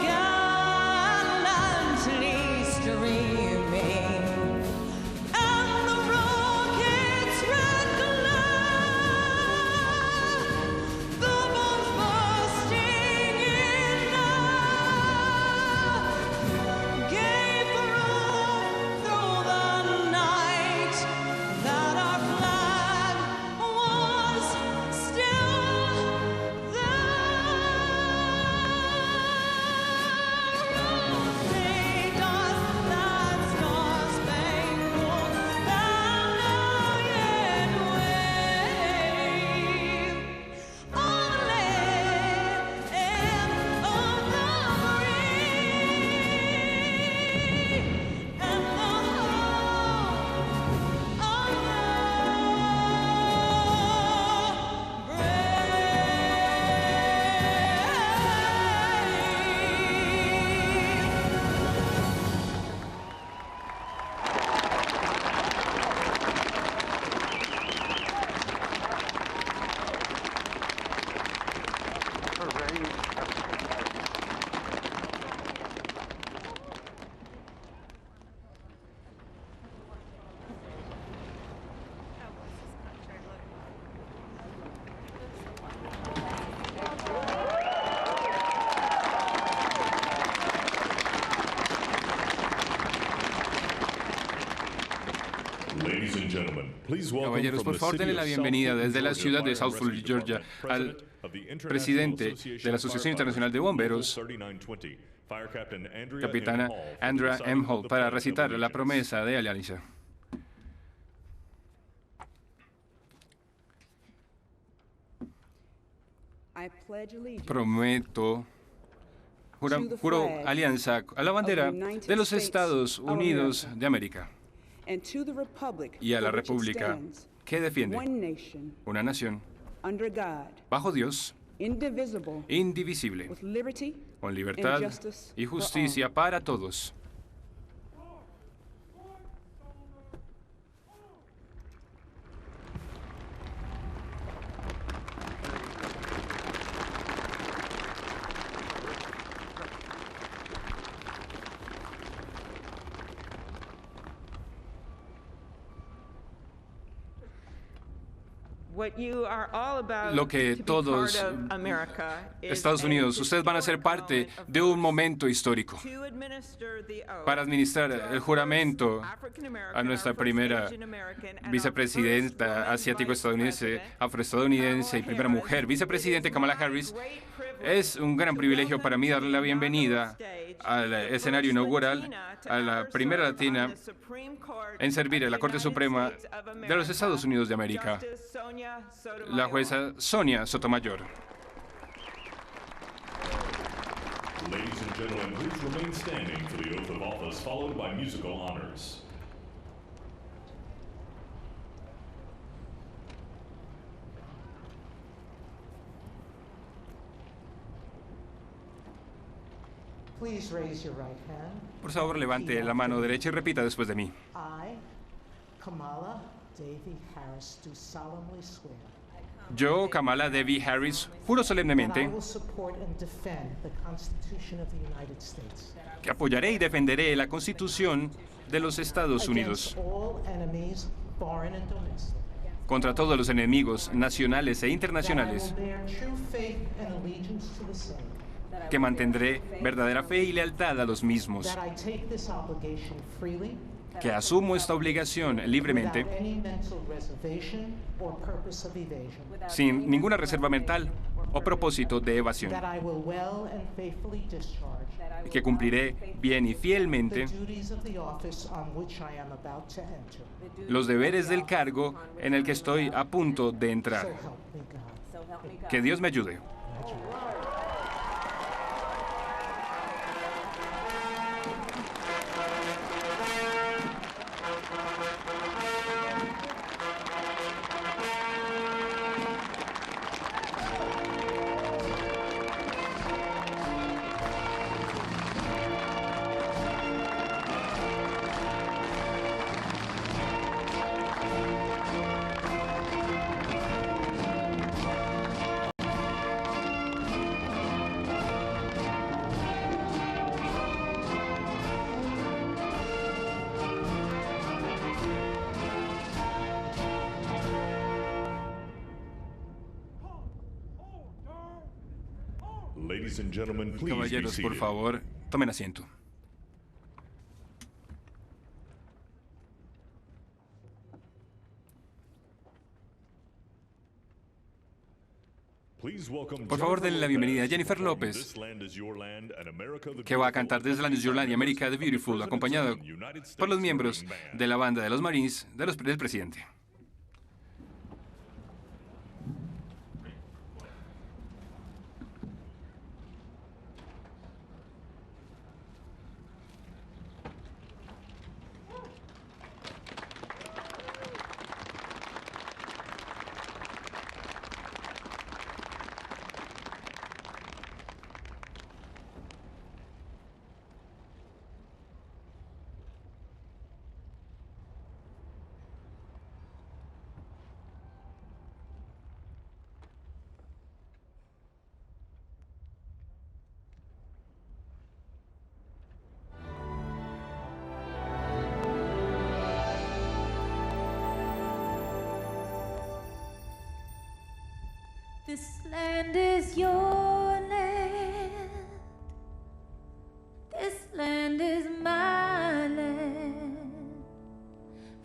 gallantly streaming, and the rocket's red glare, the bombs bursting in air, gave proof through the night that our flag was still there. Made us that star-spangled banner yet wave on the land of the free and the Caballeros, por favor, denle la bienvenida desde la ciudad de Southfield, Georgia, al presidente de la Asociación Internacional de Bomberos, capitana Andrea M. Holt, para recitar la promesa de alianza. Prometo, juro alianza a la bandera de los Estados Unidos de América y a la República que defiende una nación bajo Dios, indivisible, con libertad y justicia para todos. Lo que todos Estados Unidos, ustedes van a ser parte de un momento histórico para administrar el juramento a nuestra primera vicepresidenta asiático-estadounidense, afroestadounidense y primera mujer vicepresidente Kamala Harris. Es un gran privilegio para mí darle la bienvenida al escenario inaugural a la primera latina en servir a la Corte Suprema de los Estados Unidos de América, la jueza Sonia Sotomayor. Ladies and gentlemen, please remain standing for the oath of office, followed by musical honors. Please raise your right hand. Por favor, levante la mano derecha y repita después de mí. I, Kamala Devi Harris, do solemnly swear Yo, Kamala Devi Harris, juro that I solemnemente will support and defend the Constitution of the United States que apoyaré y defenderé la Constitución de los Estados Unidos against all enemies, foreign and domestic. contra todos los enemigos nacionales e That I internacionales, will bear true faith and allegiance to the same. que mantendré verdadera fe y lealtad a los mismos, That I take this obligation freely, que asumo esta obligación libremente, without any mental reservation or purpose of evasion. sin ninguna reserva mental o propósito de evasión, That I will well and faithfully discharge y que cumpliré bien y the fielmente duties of the office on which I am about to enter. los deberes del cargo en el que estoy a punto de So entrar. help me God. Que Dios me ayude. Ladies and gentlemen, please be Caballeros, por seated. favor, tomen asiento. Please welcome Por favor, denle la bienvenida a Jennifer Jennifer López, This Land Is Your Land and America the que va a Beautiful, cantar This Land Is Your Land y América the Beautiful, acompañado por los miembros de la banda de los Marines del presidente. This land is your land. This land is my land.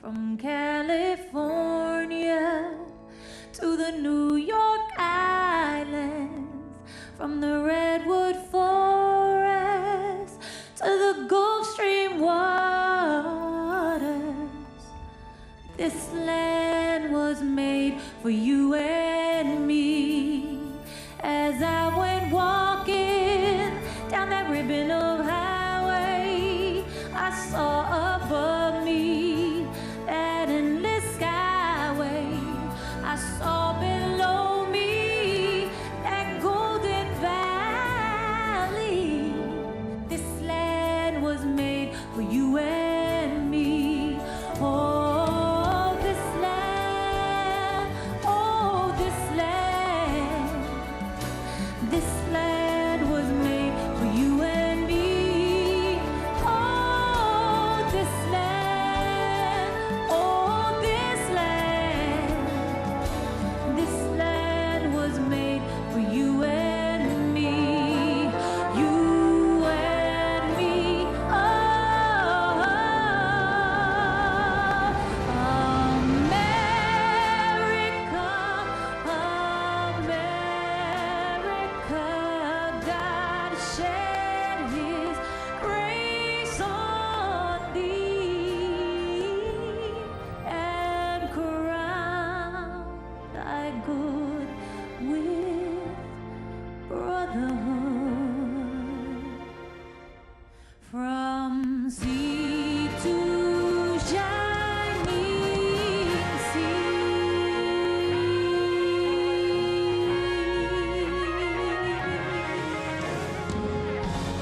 From California to the New York Islands, from the Redwood Forest to the Gulf Stream waters. This land was made for you and me. As I went walking down that ribbon of highway, I saw above me that endless skyway. I saw below me that golden valley. This land was made for you and me. Oh, this land, oh, this land. This land was made for you and me. Oh, this land, oh, this land. This land was made for you and me. You and me. Oh, America, America, God shed His grace on thee and crown thy good with brotherhood. From sea to shining sea.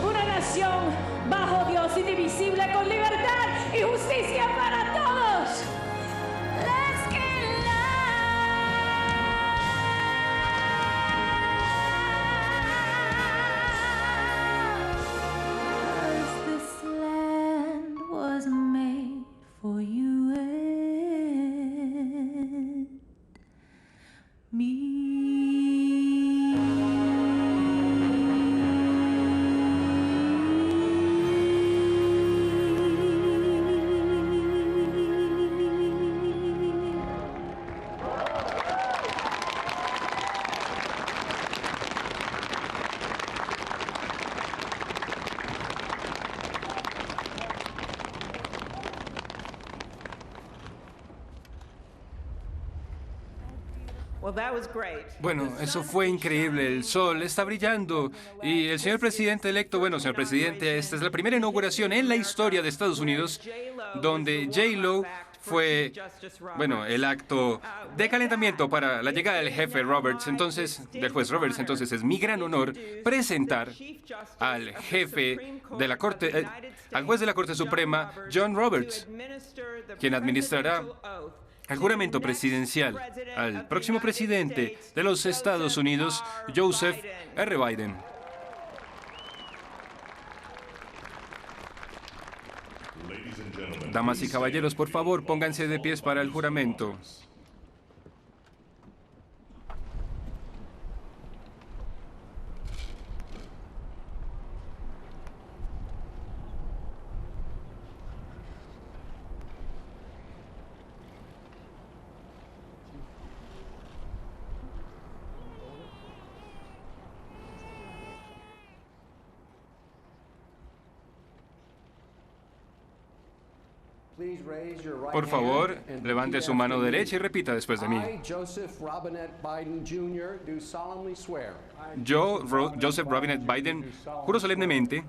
Una nación bajo Dios, indivisible, con libertad y justicia para todos. Let's get loud. This land was made for you and me. Well, that was great. Bueno, eso fue increíble. El sol está brillando y el señor presidente electo, bueno, señor presidente, esta es la primera inauguración en la historia de Estados Unidos donde J-Lo fue, bueno, el acto de calentamiento para la llegada del jefe Roberts, entonces, del juez Roberts. Entonces es mi gran honor presentar al jefe de la Corte, al juez de la Corte Suprema, John Roberts, quien administrará el juramento presidencial al próximo presidente de los Estados Unidos, Joseph R. Biden. Ladies and gentlemen, Damas y please caballeros, stand por for the favor, oath of pónganse de office pies followed para by el musical juramento. honors. Por favor, levante su mano derecha y repita después de mí. Yo, Joseph Robinette Biden, juro solemnemente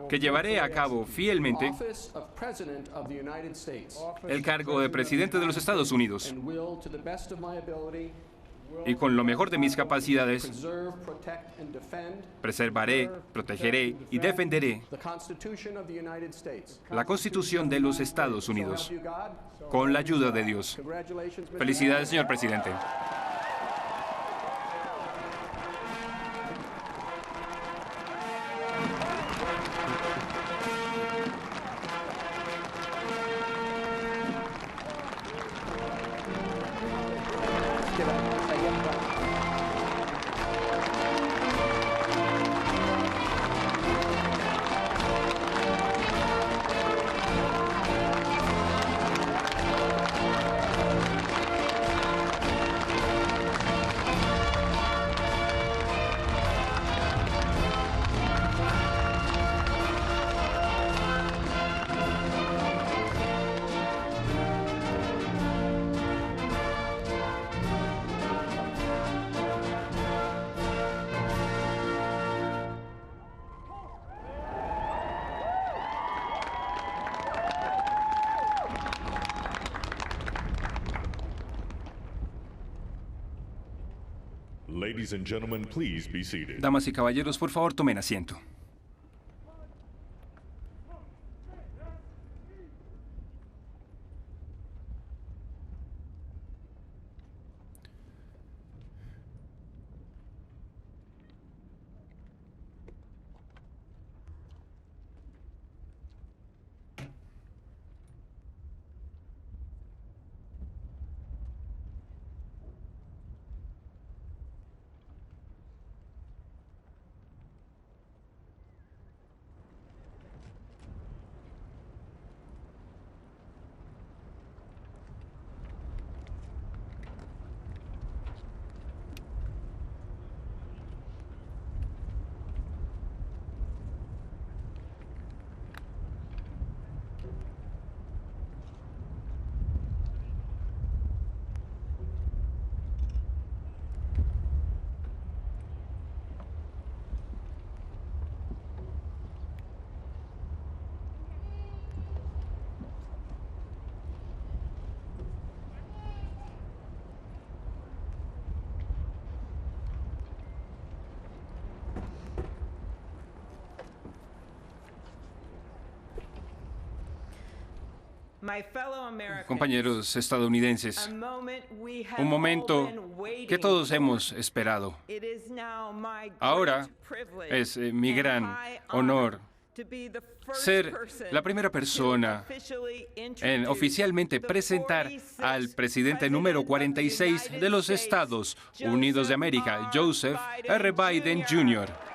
que llevaré a cabo fielmente el cargo de presidente de los Estados Unidos y con lo mejor de mis capacidades preservaré, protegeré y defenderé la Constitución de los Estados Unidos con la ayuda de Dios. Felicidades, señor presidente. Ladies and gentlemen, please be seated. Damas y caballeros, por favor, tomen asiento. Compañeros estadounidenses, un momento que todos hemos esperado. Ahora es mi gran honor ser la primera persona en oficialmente presentar al presidente número 46 de los Estados Unidos de América, Joseph R. Biden Jr.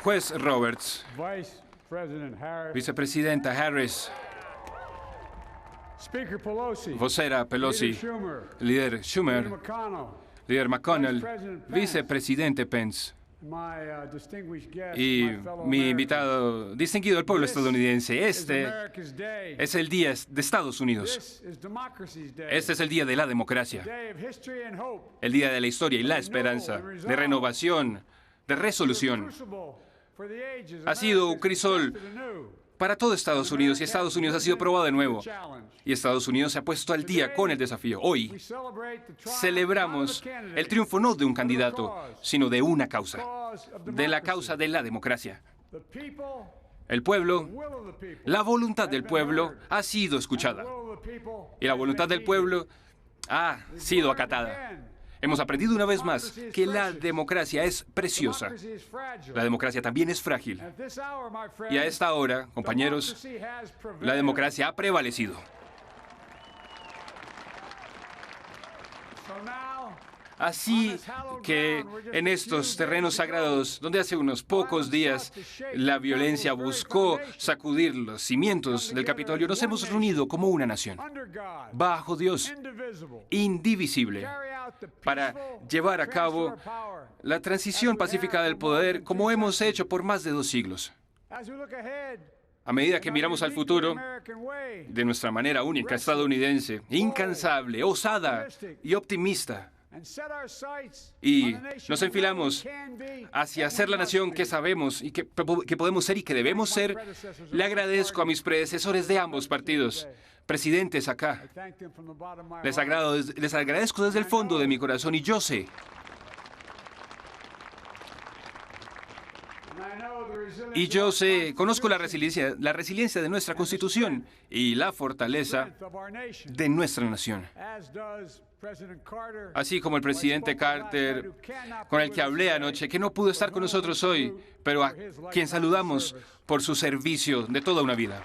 Juez Roberts, Vicepresidenta Harris, Vocera Pelosi, Líder Schumer, Líder McConnell, Vicepresidente Pence y mi invitado distinguido, el pueblo estadounidense. Este es el día de Estados Unidos. Este es el día de la democracia, el día de la historia y la esperanza, de renovación, de resolución. Ha sido un crisol para todo Estados Unidos y Estados Unidos ha sido probado de nuevo. Y Estados Unidos se ha puesto al día con el desafío. Hoy celebramos el triunfo no de un candidato, sino de una causa, de la causa de la democracia. El pueblo, la voluntad del pueblo ha sido escuchada y la voluntad del pueblo ha sido acatada. Hemos aprendido una vez más que la democracia es preciosa. La democracia también es frágil. Y a esta hora, compañeros, la democracia ha prevalecido. Así que en estos terrenos sagrados, donde hace unos pocos días la violencia buscó sacudir los cimientos del Capitolio, nos hemos reunido como una nación, bajo Dios, indivisible, para llevar a cabo la transición pacífica del poder como hemos hecho por más de 2 siglos. A medida que miramos al futuro, de nuestra manera única, estadounidense, incansable, osada y optimista, y nos enfilamos hacia ser la nación que sabemos y que podemos ser y que debemos ser, le agradezco a mis predecesores de ambos partidos, presidentes acá. Les agradezco desde el fondo de mi corazón y yo sé conozco la resiliencia de nuestra Constitución y la fortaleza de nuestra nación. Así como el presidente Carter, con el que hablé anoche, que no pudo estar con nosotros hoy, pero a quien saludamos por su servicio de toda una vida.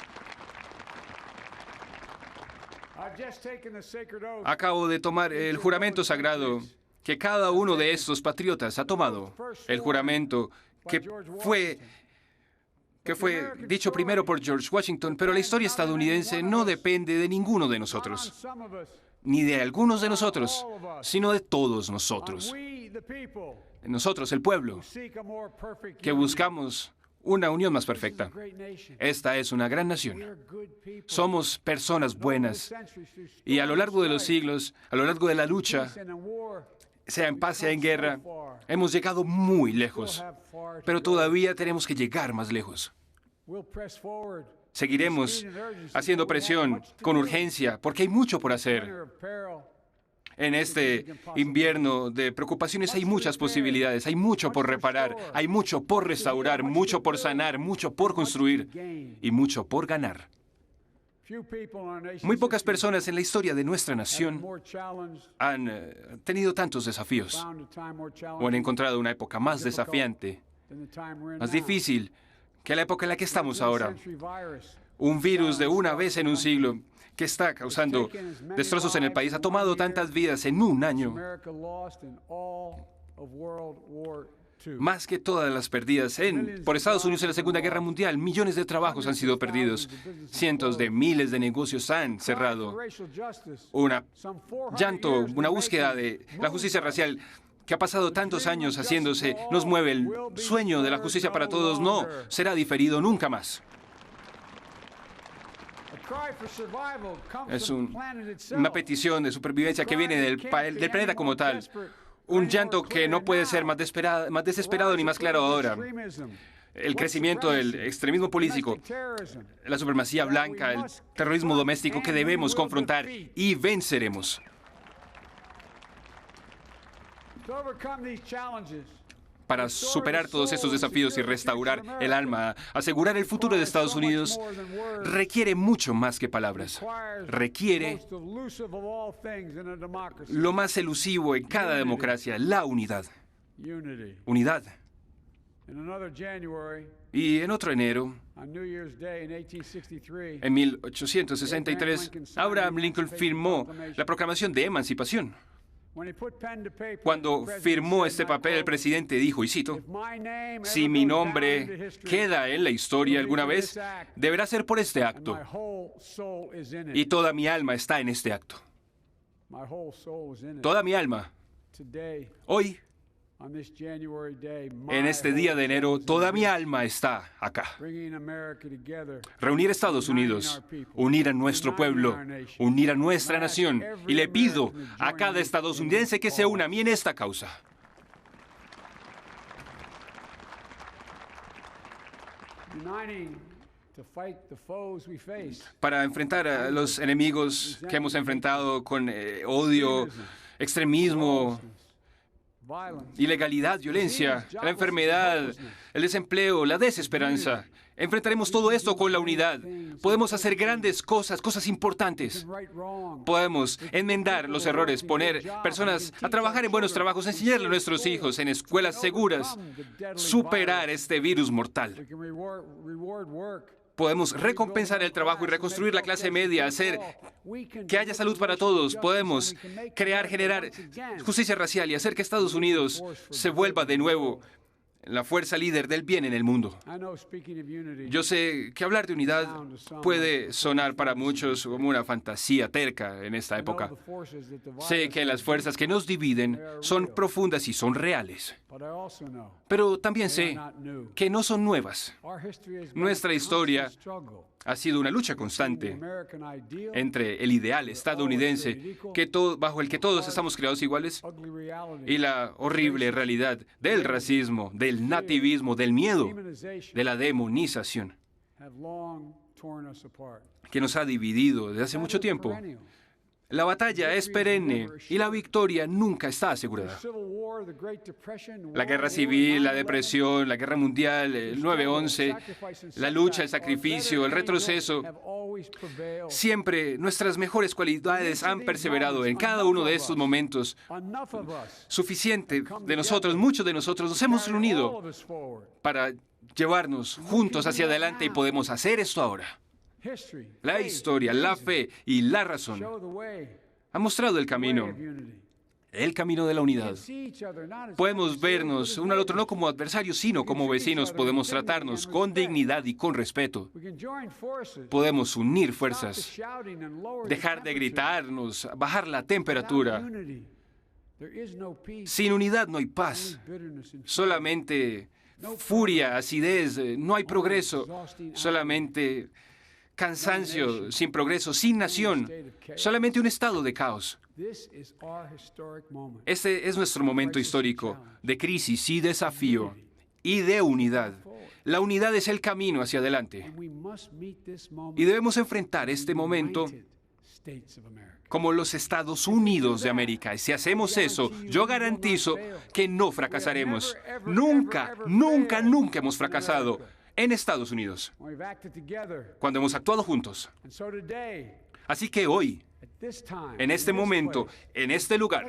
Acabo de tomar el juramento sagrado que cada uno de estos patriotas ha tomado. El juramento que fue dicho primero por George Washington, pero la historia estadounidense no depende de ninguno de nosotros, ni de algunos de nosotros, sino de todos nosotros. Nosotros, el pueblo, que buscamos una unión más perfecta. Esta es una gran nación. Somos personas buenas. Y a lo largo de los siglos, a lo largo de la lucha, sea en paz, sea en guerra, hemos llegado muy lejos. Pero todavía tenemos que llegar más lejos. Seguiremos haciendo presión con urgencia, porque hay mucho por hacer. En este invierno de preocupaciones hay muchas posibilidades, hay mucho por reparar, hay mucho por restaurar, mucho por sanar, mucho por construir y mucho por ganar. Muy pocas personas en la historia de nuestra nación han tenido tantos desafíos o han encontrado una época más desafiante, más difícil que la época en la que estamos ahora. Un virus de una vez en un siglo que está causando destrozos en el país ha tomado tantas vidas en un año, más que todas las perdidas por Estados Unidos en la Segunda Guerra Mundial. Millones de trabajos han sido perdidos, cientos de miles de negocios han cerrado. Una búsqueda de la justicia racial que ha pasado tantos años haciéndose, nos mueve. El sueño de la justicia para todos no será diferido nunca más. Es una petición de supervivencia que viene del planeta como tal. Un llanto que no puede ser más desesperado ni más claro ahora. El crecimiento del extremismo político, la supremacía blanca, el terrorismo doméstico que debemos confrontar y venceremos. Para superar todos estos desafíos y restaurar el alma, asegurar el futuro de Estados Unidos, requiere mucho más que palabras. Requiere lo más elusivo en cada democracia, la unidad. Unidad. Y en otro enero, en 1863, Abraham Lincoln firmó la Proclamación de Emancipación. Cuando firmó este papel, el presidente dijo, y cito, «Si mi nombre queda en la historia alguna vez, deberá ser por este acto, y toda mi alma está en este acto». Toda mi alma. Hoy, en este día de enero, toda mi alma está acá. Reunir a Estados Unidos, unir a nuestro pueblo, unir a nuestra nación. Y le pido a cada estadounidense que se una a mí en esta causa. Para enfrentar a los enemigos que hemos enfrentado con odio, extremismo, ilegalidad, violencia, la enfermedad, el desempleo, la desesperanza. Enfrentaremos todo esto con la unidad. Podemos hacer grandes cosas, cosas importantes. Podemos enmendar los errores, poner personas a trabajar en buenos trabajos, enseñarle a nuestros hijos en escuelas seguras, superar este virus mortal. Podemos recompensar el trabajo y reconstruir la clase media, hacer que haya salud para todos. Podemos generar justicia racial y hacer que Estados Unidos se vuelva de nuevo la fuerza líder del bien en el mundo. Yo sé que hablar de unidad puede sonar para muchos como una fantasía terca en esta época. Sé que las fuerzas que nos dividen son profundas y son reales. Pero también sé que no son nuevas. Nuestra historia ha sido una lucha constante entre el ideal estadounidense bajo el que todos estamos creados iguales y la horrible realidad del racismo, del nativismo, del miedo, de la demonización que nos ha dividido desde hace mucho tiempo. La batalla es perenne y la victoria nunca está asegurada. La guerra civil, la depresión, la guerra mundial, el 9/11, la lucha, el sacrificio, el retroceso. Siempre nuestras mejores cualidades han perseverado en cada uno de estos momentos. Suficiente de nosotros, muchos de nosotros nos hemos reunido para llevarnos juntos hacia adelante y podemos hacer esto ahora. La historia, la fe y la razón han mostrado el camino de la unidad. Podemos vernos uno al otro no como adversarios, sino como vecinos. Podemos tratarnos con dignidad y con respeto. Podemos unir fuerzas, dejar de gritarnos, bajar la temperatura. Sin unidad no hay paz, solamente furia, acidez, no hay progreso, solamente cansancio, sin progreso, sin nación, solamente un estado de caos. Este es nuestro momento histórico de crisis y desafío y de unidad. La unidad es el camino hacia adelante. Y debemos enfrentar este momento como los Estados Unidos de América. Y si hacemos eso, yo garantizo que no fracasaremos. Nunca, nunca, nunca hemos fracasado en Estados Unidos cuando hemos actuado juntos. Así que hoy, en este momento, en este lugar,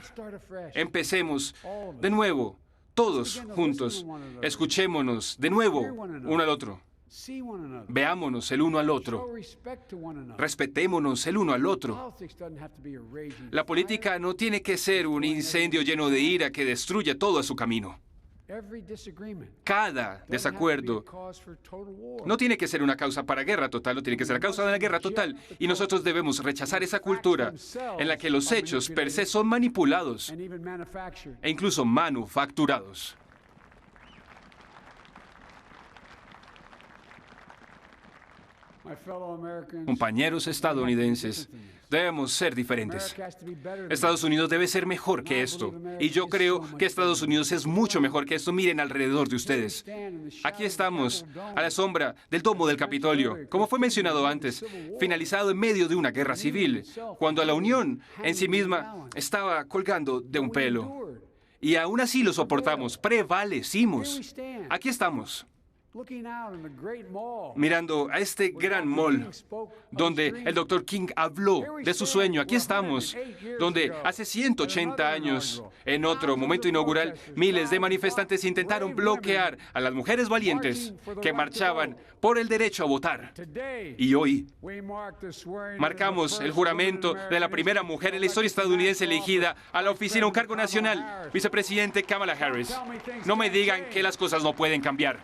empecemos de nuevo, todos juntos. Escuchémonos de nuevo uno al otro. Veámonos el uno al otro. Respetémonos el uno al otro. La política no tiene que ser un incendio lleno de ira que destruya todo a su camino. Cada desacuerdo no tiene que ser una causa para guerra total, no tiene que ser la causa de la guerra total. Y nosotros debemos rechazar esa cultura en la que los hechos per se son manipulados e incluso manufacturados. Compañeros estadounidenses, debemos ser diferentes. Estados Unidos debe ser mejor que esto. Y yo creo que Estados Unidos es mucho mejor que esto. Miren alrededor de ustedes. Aquí estamos, a la sombra del domo del Capitolio, como fue mencionado antes, finalizado en medio de una guerra civil, cuando la Unión en sí misma estaba colgando de un pelo. Y aún así lo soportamos, prevalecimos. Aquí estamos, mirando a este gran mall donde el Dr. King habló de su sueño. Aquí estamos, donde hace 180 años, en otro momento inaugural, miles de manifestantes intentaron bloquear a las mujeres valientes que marchaban por el derecho a votar. Y hoy marcamos el juramento de la primera mujer en la historia estadounidense elegida a la oficina, un cargo nacional, vicepresidente Kamala Harris. No me digan que las cosas no pueden cambiar.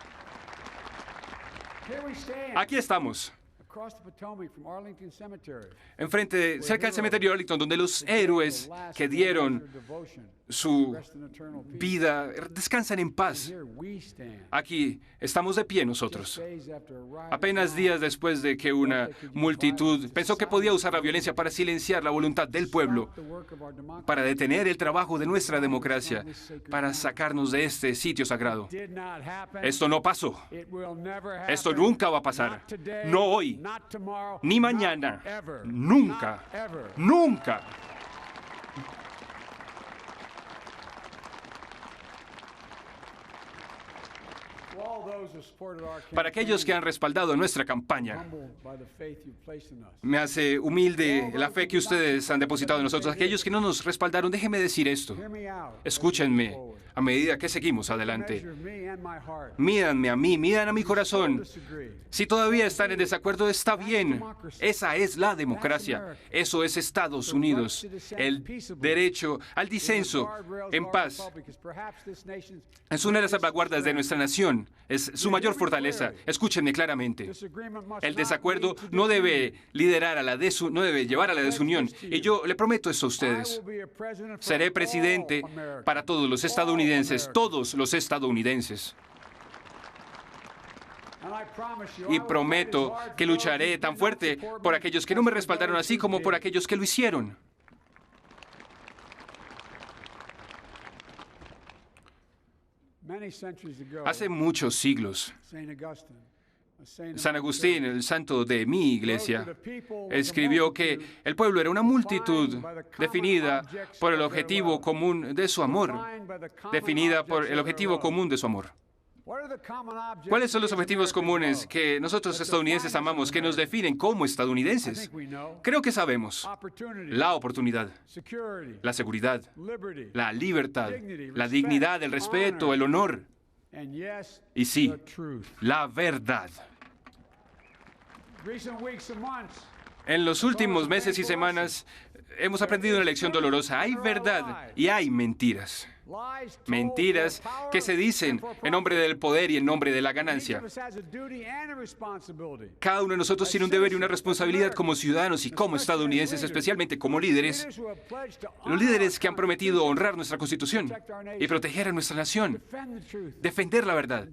Aquí estamos, cerca del cementerio de Arlington, donde los héroes que dieron su vida descansan en paz. Aquí estamos de pie nosotros. Apenas días después de que una multitud pensó que podía usar la violencia para silenciar la voluntad del pueblo, para detener el trabajo de nuestra democracia, para sacarnos de este sitio sagrado. Esto no pasó. Esto nunca va a pasar. No hoy, ni mañana, nunca, nunca. Para aquellos que han respaldado nuestra campaña, me hace humilde la fe que ustedes han depositado en nosotros. Aquellos que no nos respaldaron, déjenme decir esto. Escúchenme a medida que seguimos adelante. Mídanme a mí, midan a mi corazón. Si todavía están en desacuerdo, está bien. Esa es la democracia. Eso es Estados Unidos. El derecho al disenso en paz es una de las salvaguardas de nuestra nación. Es su mayor fortaleza. Escúchenme claramente. El desacuerdo no debe llevar a la desunión. Y yo le prometo esto a ustedes. Seré presidente para todos los estadounidenses. Y prometo que lucharé tan fuerte por aquellos que no me respaldaron, así como por aquellos que lo hicieron. Hace muchos siglos, San Agustín, el santo de mi iglesia, escribió que el pueblo era una multitud definida por el objetivo común de su amor. ¿Cuáles son los objetivos comunes que nosotros estadounidenses amamos, que nos definen como estadounidenses? Creo que sabemos. La oportunidad, la seguridad, la libertad, la dignidad, el respeto, el honor. Y sí, la verdad. En los últimos meses y semanas hemos aprendido una lección dolorosa. Hay verdad y hay mentiras. Mentiras que se dicen en nombre del poder y en nombre de la ganancia. Cada uno de nosotros tiene un deber y una responsabilidad como ciudadanos y como estadounidenses, especialmente como líderes. Los líderes que han prometido honrar nuestra Constitución y proteger a nuestra nación, defender la verdad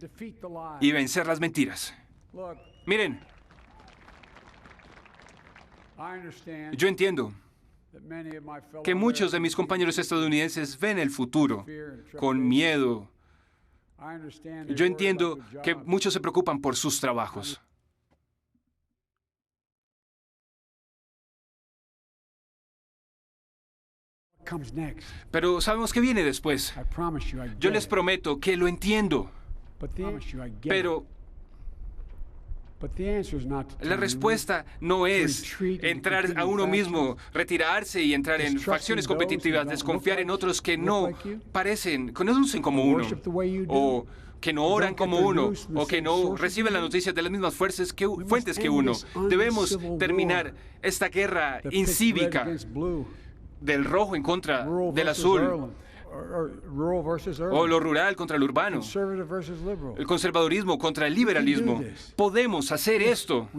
y vencer las mentiras. Miren, yo entiendo que muchos de mis compañeros estadounidenses ven el futuro con miedo. Yo entiendo que muchos se preocupan por sus trabajos. Pero sabemos que viene después. Yo les prometo que lo entiendo. Pero la respuesta no es entrar a uno mismo, retirarse y entrar en facciones competitivas, desconfiar en otros que no lucen como uno, o que no oran como uno, o que no reciben las noticias de las mismas fuentes que uno. Debemos terminar esta guerra incívica del rojo en contra del azul, o lo rural contra lo urbano, el conservadurismo contra el liberalismo. Podemos hacer esto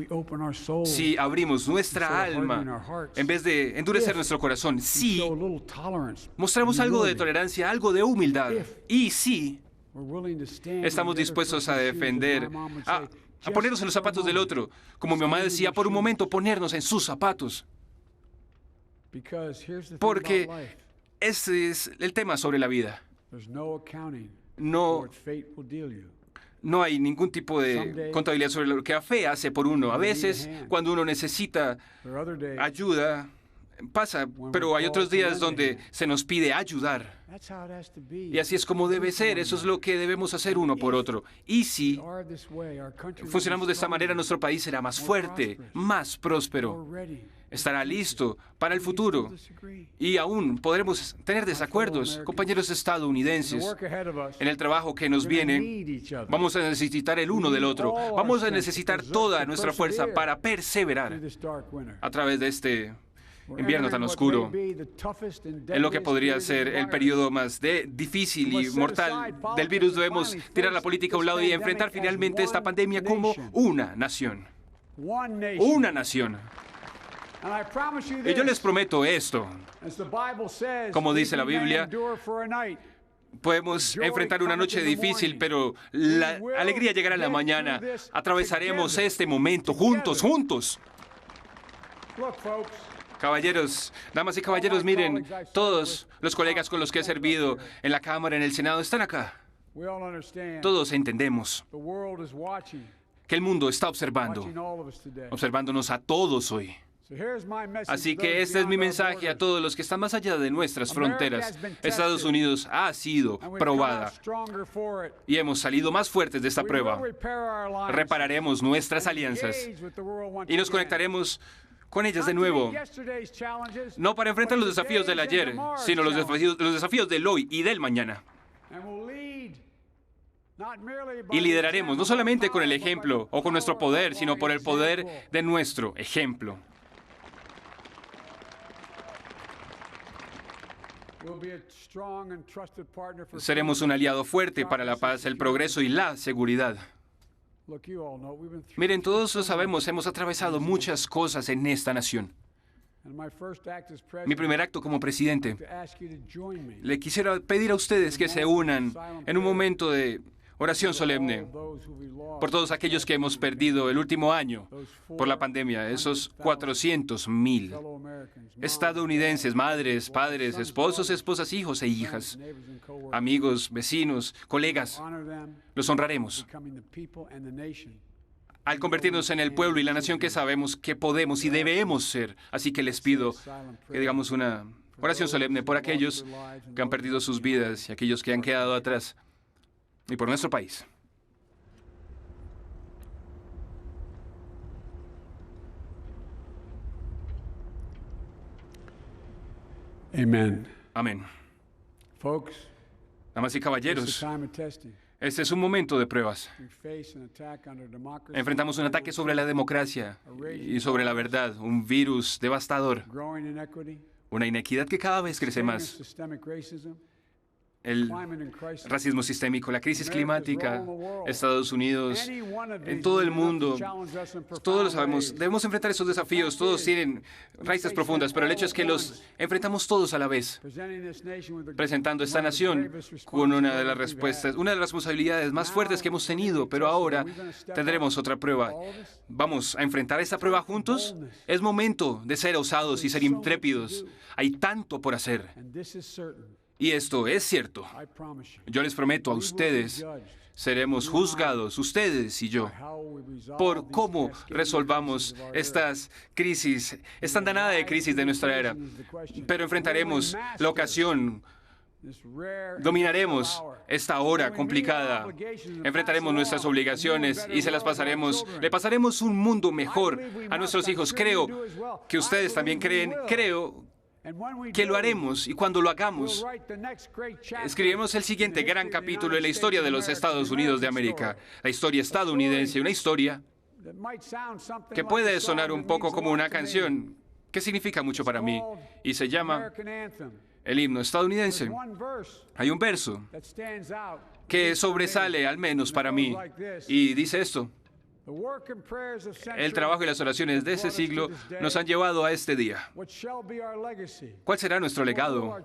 si abrimos nuestra alma en vez de endurecer nuestro corazón, si mostramos algo de tolerancia, algo de humildad, y si estamos dispuestos a defender, a ponernos en los zapatos del otro. Como mi mamá decía, por un momento ponernos en sus zapatos. Porque ese es el tema sobre la vida. No hay ningún tipo de contabilidad sobre lo que la fe hace por uno. A veces, cuando uno necesita ayuda, pasa, pero hay otros días donde se nos pide ayudar. Y así es como debe ser. Eso es lo que debemos hacer uno por otro. Y si funcionamos de esta manera, nuestro país será más fuerte, más próspero. Estará listo para el futuro. Y aún podremos tener desacuerdos, compañeros estadounidenses. En el trabajo que nos viene, vamos a necesitar el uno del otro. Vamos a necesitar toda nuestra fuerza para perseverar a través de este invierno tan oscuro, en lo que podría ser el periodo más difícil y mortal del virus. Debemos tirar la política a un lado y enfrentar finalmente esta pandemia como una nación. Una nación. Y yo les prometo esto. Como dice la Biblia, podemos enfrentar una noche difícil, pero la alegría llegará en la mañana. Atravesaremos este momento juntos. Caballeros, damas y caballeros, miren, todos los colegas con los que he servido en la Cámara, en el Senado, están acá. Todos entendemos que el mundo está observándonos a todos hoy. Así que este es mi mensaje a todos los que están más allá de nuestras fronteras. Estados Unidos ha sido probada y hemos salido más fuertes de esta prueba. Repararemos nuestras alianzas y nos conectaremos con ellas de nuevo, no para enfrentar los desafíos del ayer, sino los desafíos del hoy y del mañana. Y lideraremos no solamente con el ejemplo o con nuestro poder, sino por el poder de nuestro ejemplo. Seremos un aliado fuerte para la paz, el progreso y la seguridad. Miren, todos lo sabemos, hemos atravesado muchas cosas en esta nación. Mi primer acto como presidente, le quisiera pedir a ustedes que se unan en un momento de oración solemne por todos aquellos que hemos perdido el último año por la pandemia, esos 400,000 estadounidenses, madres, padres, esposos, esposas, hijos e hijas, amigos, vecinos, colegas. Los honraremos al convertirnos en el pueblo y la nación que sabemos que podemos y debemos ser. Así que les pido que digamos una oración solemne por aquellos que han perdido sus vidas y aquellos que han quedado atrás, y por nuestro país. Amen. Amén. Folks, Damas y it's a caballeros, time of testing. este es un momento de pruebas. We face an attack on our democracy, Enfrentamos un ataque sobre la democracia y sobre la verdad, un virus devastador, growing inequity, una inequidad que cada vez crece más, systemic racism, el climate in crisis. racismo sistémico, la crisis climática, Estados Unidos, en todo el mundo. Todos lo sabemos, debemos enfrentar esos desafíos, todos tienen raíces profundas, pero el hecho es que los enfrentamos todos a la vez, presentando esta nación con una de las respuestas, una de las responsabilidades más fuertes que hemos tenido, pero ahora tendremos otra prueba. ¿Vamos a enfrentar esta prueba juntos? Es momento de ser osados y ser intrépidos. Hay tanto por hacer. And this is certain. Y esto es cierto. I promise you. Yo les prometo a ustedes, seremos juzgados, ustedes y yo, por cómo resolvamos estas crisis, esta andanada de crisis de nuestra era. Pero enfrentaremos la ocasión, dominaremos esta hora complicada, enfrentaremos nuestras obligaciones y le pasaremos un mundo mejor a nuestros hijos. Creo que ustedes también creo que lo haremos, y cuando lo hagamos, escribiremos el siguiente gran capítulo en la historia de los Estados Unidos de América, la historia estadounidense, una historia que puede sonar un poco como una canción que significa mucho para mí, y se llama el himno estadounidense. Hay un verso que sobresale, al menos para mí, y dice esto: el trabajo y las oraciones de ese siglo nos han llevado a este día. ¿Cuál será nuestro legado?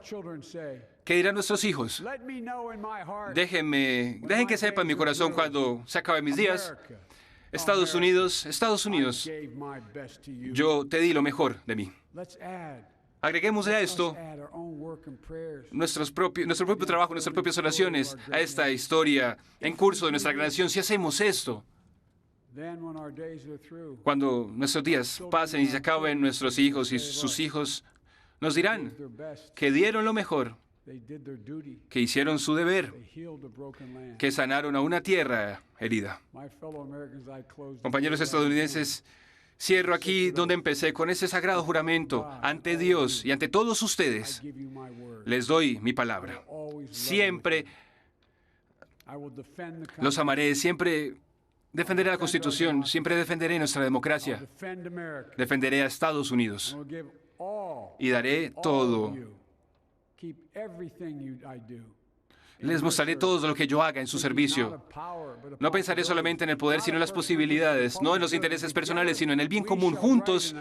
¿Qué dirán nuestros hijos? Dejen que sepa en mi corazón cuando se acaben mis días. Estados Unidos, yo te di lo mejor de mí. Agreguémosle a esto nuestro propio trabajo, nuestras propias oraciones a esta historia en curso de nuestra nación. Si hacemos esto, cuando nuestros días pasen y se acaben, nuestros hijos y sus hijos nos dirán que dieron lo mejor, que hicieron su deber, que sanaron a una tierra herida. Compañeros estadounidenses, cierro aquí donde empecé, con ese sagrado juramento ante Dios y ante todos ustedes. Les doy mi palabra. Siempre los amaré, siempre defenderé la Constitución, siempre defenderé nuestra democracia, defenderé a Estados Unidos y daré todo. Les mostraré todo lo que yo haga en su servicio. No pensaré solamente en el poder, sino en las posibilidades, no en los intereses personales, sino en el bien común. Juntos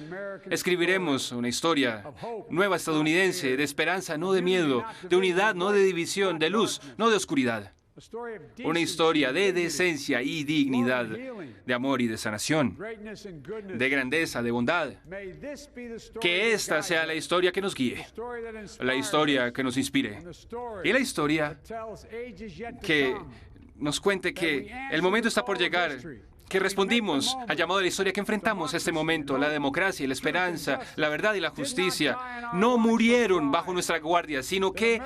escribiremos una historia nueva estadounidense, de esperanza, no de miedo, de unidad, no de división, de luz, no de oscuridad. Una historia de decencia y dignidad, de amor y de sanación, de grandeza, de bondad. Que esta sea la historia que nos guíe, la historia que nos inspire, y la historia que nos cuente que el momento está por llegar, que respondimos al llamado de la historia, que enfrentamos este momento. La democracia y la esperanza, la verdad y la justicia no murieron bajo nuestra guardia, sino que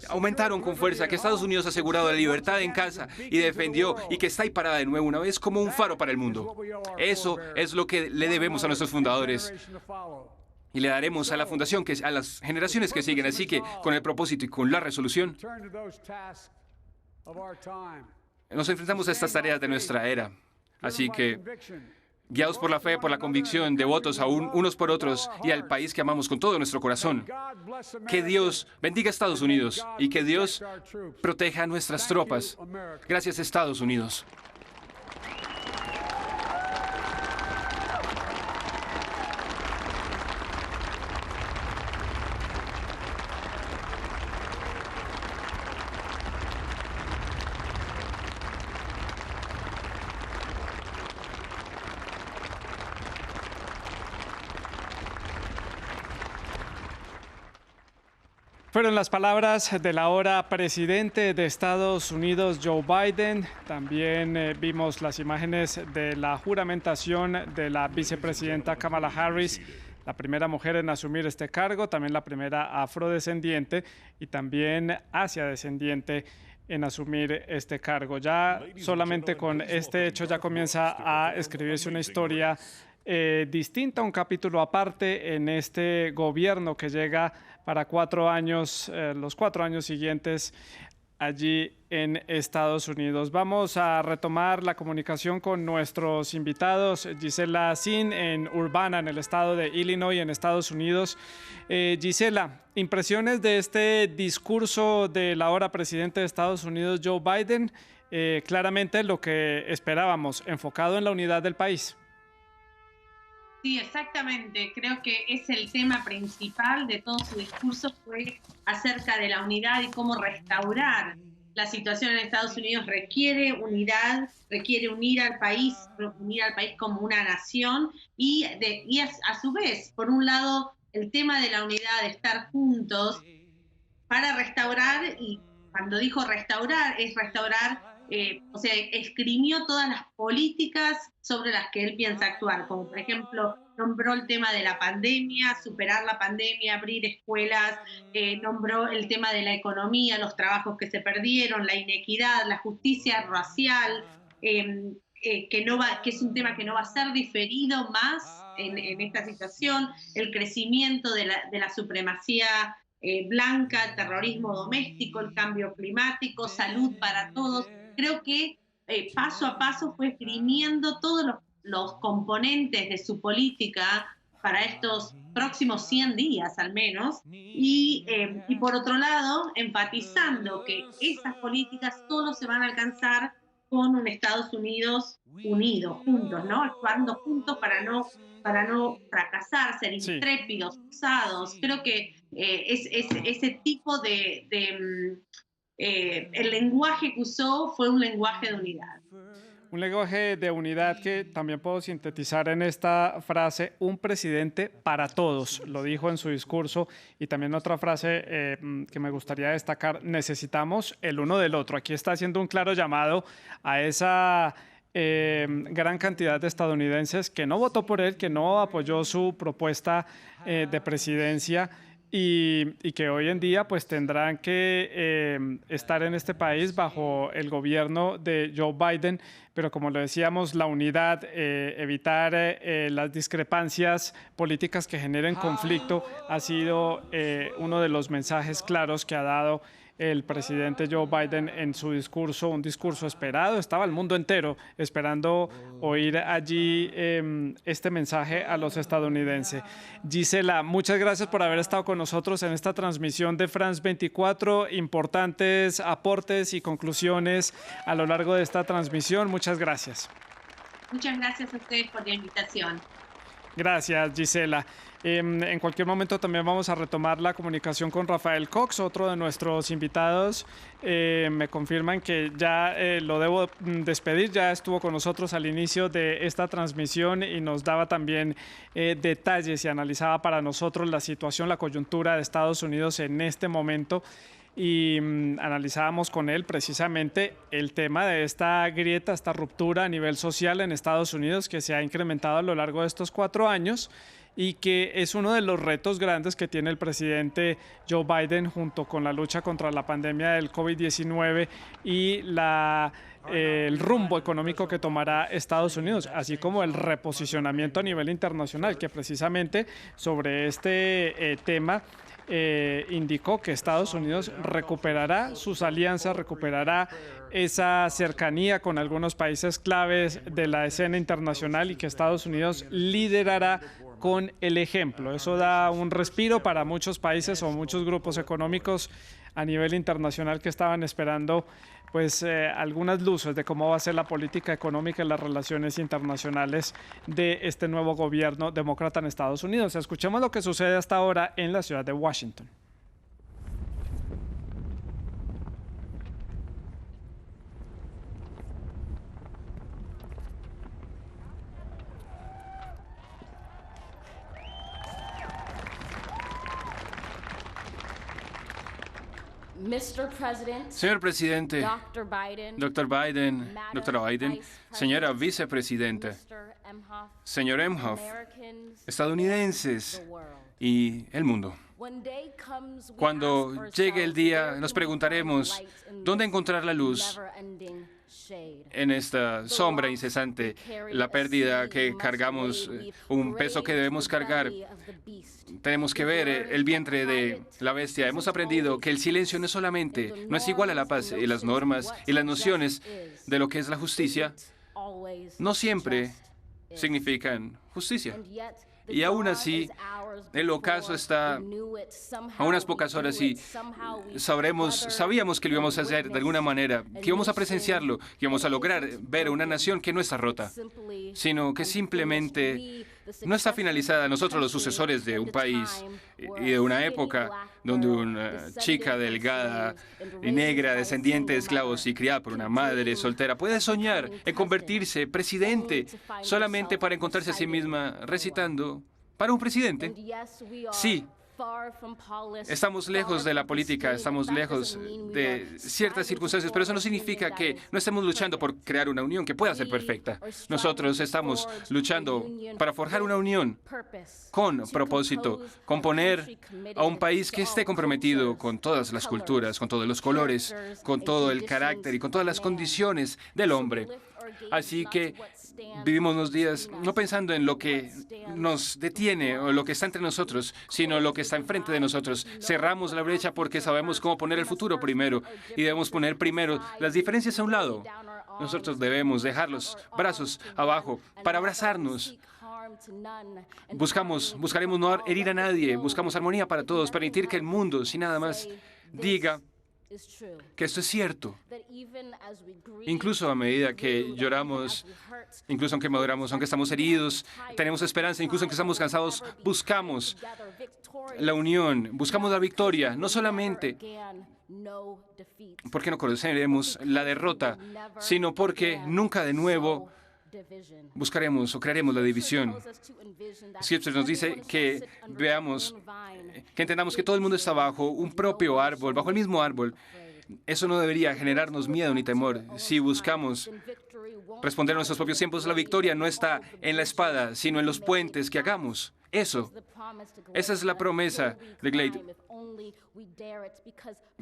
aumentaron con fuerza, que Estados Unidos ha asegurado la libertad en casa y defendió, y que está ahí parada de nuevo una vez como un faro para el mundo. Eso es lo que le debemos a nuestros fundadores. Y le daremos a la fundación, a las generaciones que siguen. Así que, con el propósito y con la resolución, nos enfrentamos a estas tareas de nuestra era. Así que, guiados por la fe, por la convicción, devotos aún unos por otros y al país que amamos con todo nuestro corazón, que Dios bendiga a Estados Unidos y que Dios proteja a nuestras tropas. Gracias, Estados Unidos. Fueron las palabras del ahora presidente de Estados Unidos, Joe Biden. También vimos las imágenes de la juramentación de la vicepresidenta Kamala Harris, la primera mujer en asumir este cargo, también la primera afrodescendiente y también asiadescendiente en asumir este cargo. Ya solamente con este hecho ya comienza a escribirse una historia distinta, un capítulo aparte en este gobierno que llega para 4 años, los 4 años siguientes allí en Estados Unidos. Vamos a retomar la comunicación con nuestros invitados. Gisela Zin en Urbana, en el estado de Illinois, en Estados Unidos. Gisela, impresiones de este discurso del ahora presidente de Estados Unidos, Joe Biden. Claramente lo que esperábamos, enfocado en la unidad del país. Sí, exactamente. Creo que es el tema principal de todo su discurso, fue acerca de la unidad y cómo restaurar la situación en Estados Unidos. Requiere unidad, requiere unir al país como una nación y a su vez, por un lado, el tema de la unidad, de estar juntos para restaurar, y cuando dijo restaurar, es restaurar. O sea, esgrimió todas las políticas sobre las que él piensa actuar, como por ejemplo nombró el tema de la pandemia, superar la pandemia, abrir escuelas, nombró el tema de la economía, los trabajos que se perdieron, la inequidad, la justicia racial, que es un tema que no va a ser diferido más en esta situación, el crecimiento de la supremacía blanca, terrorismo doméstico, el cambio climático, salud para todos. Creo que paso a paso fue esgrimiendo todos los componentes de su política para estos próximos 100 días al menos, y por otro lado, enfatizando que esas políticas solo se van a alcanzar con un Estados Unidos unido, juntos, ¿no? Actuando juntos para no fracasar, ser intrépidos, usados. Creo que es ese tipo el lenguaje que usó fue un lenguaje de unidad. Un lenguaje de unidad que también puedo sintetizar en esta frase, un presidente para todos, lo dijo en su discurso, y también otra frase que me gustaría destacar, necesitamos el uno del otro. Aquí está haciendo un claro llamado a esa gran cantidad de estadounidenses que no votó por él, que no apoyó su propuesta de presidencia, y que hoy en día pues tendrán que estar en este país bajo el gobierno de Joe Biden, pero como lo decíamos, la unidad, evitar las discrepancias políticas que generen conflicto ha sido uno de los mensajes claros que ha dado el presidente Joe Biden en su discurso, un discurso esperado. Estaba el mundo entero esperando oír allí este mensaje a los estadounidenses. Gisela, muchas gracias por haber estado con nosotros en esta transmisión de France 24. Importantes aportes y conclusiones a lo largo de esta transmisión. Muchas gracias. Muchas gracias a ustedes por la invitación. Gracias, Gisela. En cualquier momento también vamos a retomar la comunicación con Rafael Cox, otro de nuestros invitados. Me confirman que ya lo debo despedir, ya estuvo con nosotros al inicio de esta transmisión y nos daba también detalles y analizaba para nosotros la situación, la coyuntura de Estados Unidos en este momento. y analizábamos con él precisamente el tema de esta grieta, esta ruptura a nivel social en Estados Unidos que se ha incrementado a lo largo de estos 4 años y que es uno de los retos grandes que tiene el presidente Joe Biden junto con la lucha contra la pandemia del COVID-19 y el rumbo económico que tomará Estados Unidos, así como el reposicionamiento a nivel internacional, que precisamente sobre este tema indicó que Estados Unidos recuperará sus alianzas, recuperará esa cercanía con algunos países claves de la escena internacional y que Estados Unidos liderará con el ejemplo. Eso da un respiro para muchos países o muchos grupos económicos a nivel internacional que estaban esperando pues algunas luces de cómo va a ser la política económica y las relaciones internacionales de este nuevo gobierno demócrata en Estados Unidos. Escuchemos lo que sucede hasta ahora en la ciudad de Washington. Señor presidente, Dr. Biden, doctora Biden, señora vicepresidenta, señor Emhoff, estadounidenses y el mundo. Cuando llegue el día, nos preguntaremos dónde encontrar la luz en esta sombra incesante, la pérdida que cargamos, un peso que debemos cargar. Tenemos que ver el vientre de la bestia. Hemos aprendido que el silencio no es igual a la paz, y las normas y las nociones de lo que es la justicia no siempre significan justicia. Y aún así, el ocaso está a unas pocas horas y sabíamos que lo íbamos a hacer de alguna manera, que íbamos a presenciarlo, que íbamos a lograr ver una nación que no está rota, sino que simplemente no está finalizada. Nosotros, los sucesores de un país y de una época donde una chica delgada y negra, descendiente de esclavos y criada por una madre soltera, puede soñar en convertirse presidente solamente para encontrarse a sí misma recitando para un presidente. Sí, estamos lejos de la política, estamos lejos de ciertas circunstancias, pero eso no significa que no estemos luchando por crear una unión que pueda ser perfecta. Nosotros estamos luchando para forjar una unión con propósito, con poner a un país que esté comprometido con todas las culturas, con todos los colores, con todo el carácter y con todas las condiciones del hombre. Así que vivimos los días no pensando en lo que nos detiene o lo que está entre nosotros, sino lo que está enfrente de nosotros. Cerramos la brecha porque sabemos cómo poner el futuro primero y debemos poner primero las diferencias a un lado. Nosotros debemos dejar los brazos abajo para abrazarnos. Buscaremos no herir a nadie, buscamos armonía para todos, permitir que el mundo, sin nada más, diga que esto es cierto. Incluso a medida que lloramos, incluso aunque maduramos, aunque estamos heridos, tenemos esperanza, incluso aunque estamos cansados, buscamos la unión, buscamos la victoria, no solamente porque no conoceremos la derrota, sino porque nunca de nuevo buscaremos o crearemos la división. Scripture nos dice que entendamos que todo el mundo está bajo un propio árbol, bajo el mismo árbol. Eso no debería generarnos miedo ni temor. Si buscamos responder a nuestros propios tiempos, la victoria no está en la espada, sino en los puentes que hagamos. Esa es la promesa de Glade.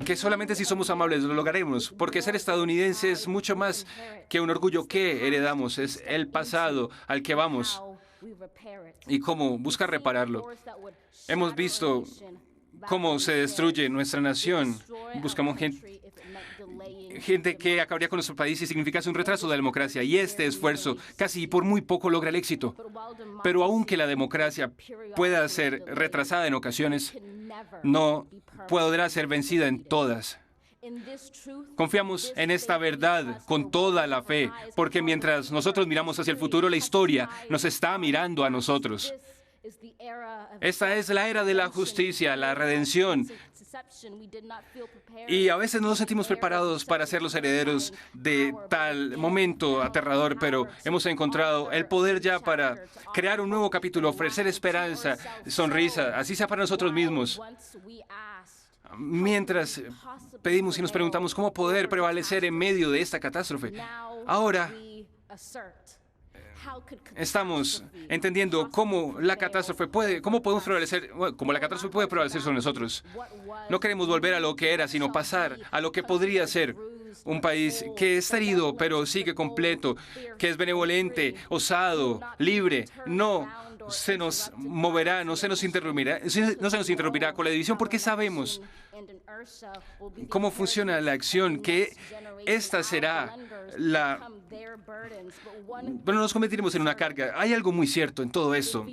Que solamente si somos amables lo lograremos, porque ser estadounidense es mucho más que un orgullo que heredamos, es el pasado al que vamos y cómo buscar repararlo. Hemos visto cómo se destruye nuestra nación. Buscamos gente que acabaría con nuestro país y significase un retraso de la democracia. Y este esfuerzo casi por muy poco logra el éxito. Pero aunque la democracia pueda ser retrasada en ocasiones, no podrá ser vencida en todas. Confiamos en esta verdad con toda la fe, porque mientras nosotros miramos hacia el futuro, la historia nos está mirando a nosotros. Esta es la era de la justicia, la redención. Y a veces no nos sentimos preparados para ser los herederos de tal momento aterrador, pero hemos encontrado el poder ya para crear un nuevo capítulo, ofrecer esperanza, sonrisa, así sea para nosotros mismos. Mientras pedimos y nos preguntamos cómo poder prevalecer en medio de esta catástrofe, ahora estamos entendiendo cómo cómo podemos prevalecer, cómo la catástrofe puede prevalecer sobre nosotros. No queremos volver a lo que era, sino pasar a lo que podría ser un país que está herido, pero sigue completo, que es benevolente, osado, libre. No se nos moverá, no se nos interrumpirá con la división, porque sabemos cómo funciona la acción, que esta será la... Bueno, nos convertiremos en una carga. Hay algo muy cierto en todo esto.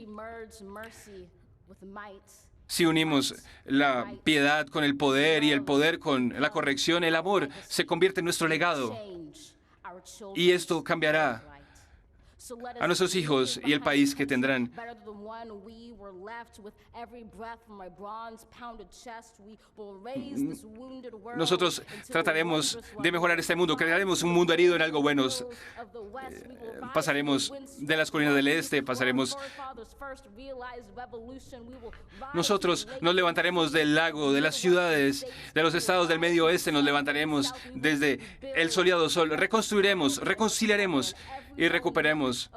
Si unimos la piedad con el poder y el poder con la corrección, el amor se convierte en nuestro legado. Y esto cambiará a nuestros hijos y el país que tendrán. Nosotros trataremos de mejorar este mundo, crearemos un mundo herido en algo bueno. Pasaremos de las colinas del este, Nosotros nos levantaremos del lago, de las ciudades, de los estados del medio oeste, nos levantaremos desde el soleado sol, reconstruiremos, reconciliaremos y recuperemos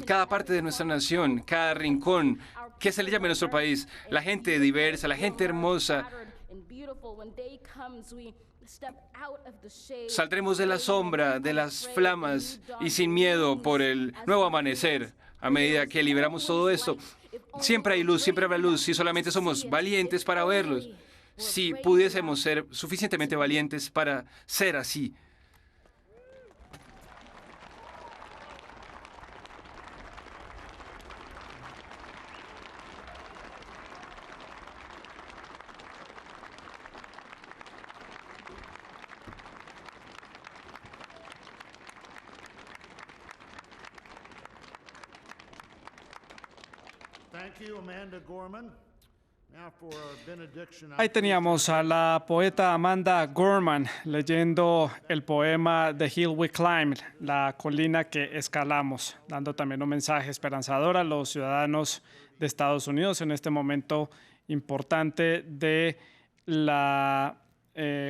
cada parte de nuestra nación, cada rincón que se le llame a nuestro país, la gente diversa, la gente hermosa. Saldremos de la sombra, de las flamas y sin miedo por el nuevo amanecer a medida que liberamos todo esto. Siempre hay luz, siempre habrá luz, si solamente somos valientes para verlos, si pudiésemos ser suficientemente valientes para ser así. Ahí teníamos a la poeta Amanda Gorman leyendo el poema The Hill We Climb, la colina que escalamos, dando también un mensaje esperanzador a los ciudadanos de Estados Unidos en este momento importante de la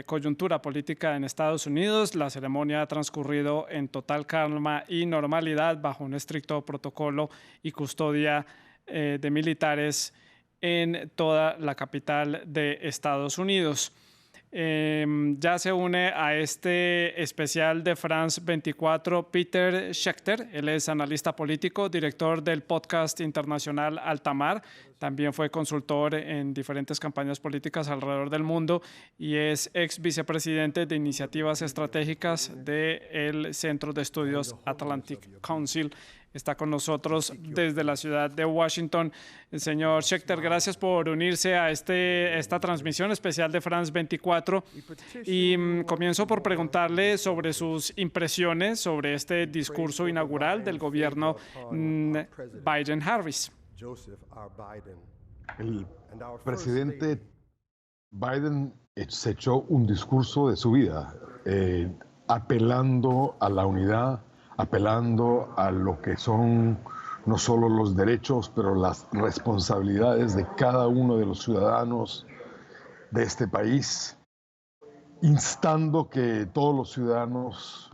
coyuntura política en Estados Unidos. La ceremonia ha transcurrido en total calma y normalidad bajo un estricto protocolo y custodia de militares en toda la capital de Estados Unidos. Ya se une a este especial de France 24 Peter Schechter. Él es analista político, director del podcast internacional Altamar. También fue consultor en diferentes campañas políticas alrededor del mundo y es ex vicepresidente de iniciativas estratégicas del Centro de Estudios Atlantic Council. Está con nosotros desde la ciudad de Washington. El señor Schechter, gracias por unirse a esta transmisión especial de France 24. Y comienzo por preguntarle sobre sus impresiones sobre este discurso inaugural del gobierno Biden-Harris. El presidente Biden se echó un discurso de su vida, apelando a la unidad, apelando a lo que son no solo los derechos, pero las responsabilidades de cada uno de los ciudadanos de este país, instando que todos los ciudadanos,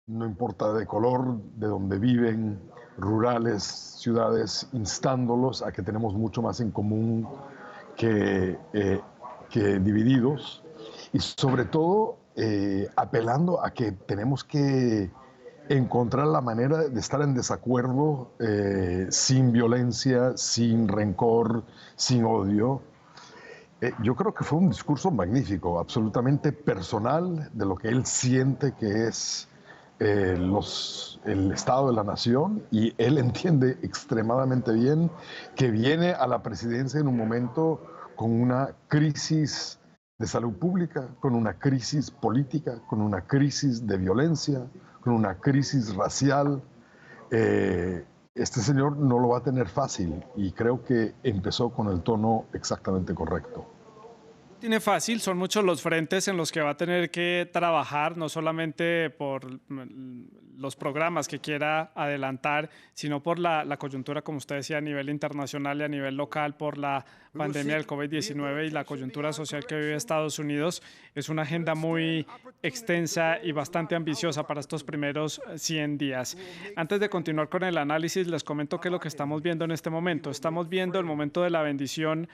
no importa de color, de donde viven, rurales, ciudades, instándolos a que tenemos mucho más en común que divididos, y sobre todo apelando a que tenemos que encontrar la manera de estar en desacuerdo sin violencia, sin rencor, sin odio. Yo creo que fue un discurso magnífico, absolutamente personal de lo que él siente que es el estado de la nación, y él entiende extremadamente bien que viene a la presidencia en un momento con una crisis de salud pública, con una crisis política, con una crisis de violencia, con una crisis racial. Este señor no lo va a tener fácil y creo que empezó con el tono exactamente correcto. Tiene fácil, son muchos los frentes en los que va a tener que trabajar, no solamente por los programas que quiera adelantar, sino por la coyuntura, como usted decía, a nivel internacional y a nivel local, por la pandemia del COVID-19 y la coyuntura social que vive Estados Unidos. Es una agenda muy extensa y bastante ambiciosa para estos primeros 100 días. Antes de continuar con el análisis, les comento qué es lo que estamos viendo en este momento. Estamos viendo el momento de la bendición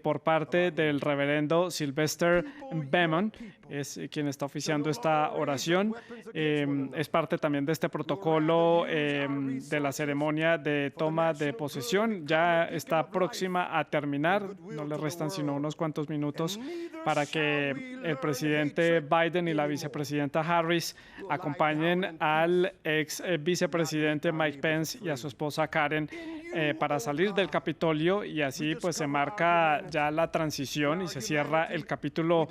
por parte del reverendo Sylvester Bemon, es quien está oficiando esta oración. Es parte también de este protocolo de la ceremonia de toma de posesión. Ya está próxima a terminar, no le restan sino unos cuantos minutos para que el presidente Biden y la vicepresidenta Harris acompañen al ex vicepresidente Mike Pence y a su esposa Karen para salir del Capitolio, y así pues se marca ya la transición y se cierra el capítulo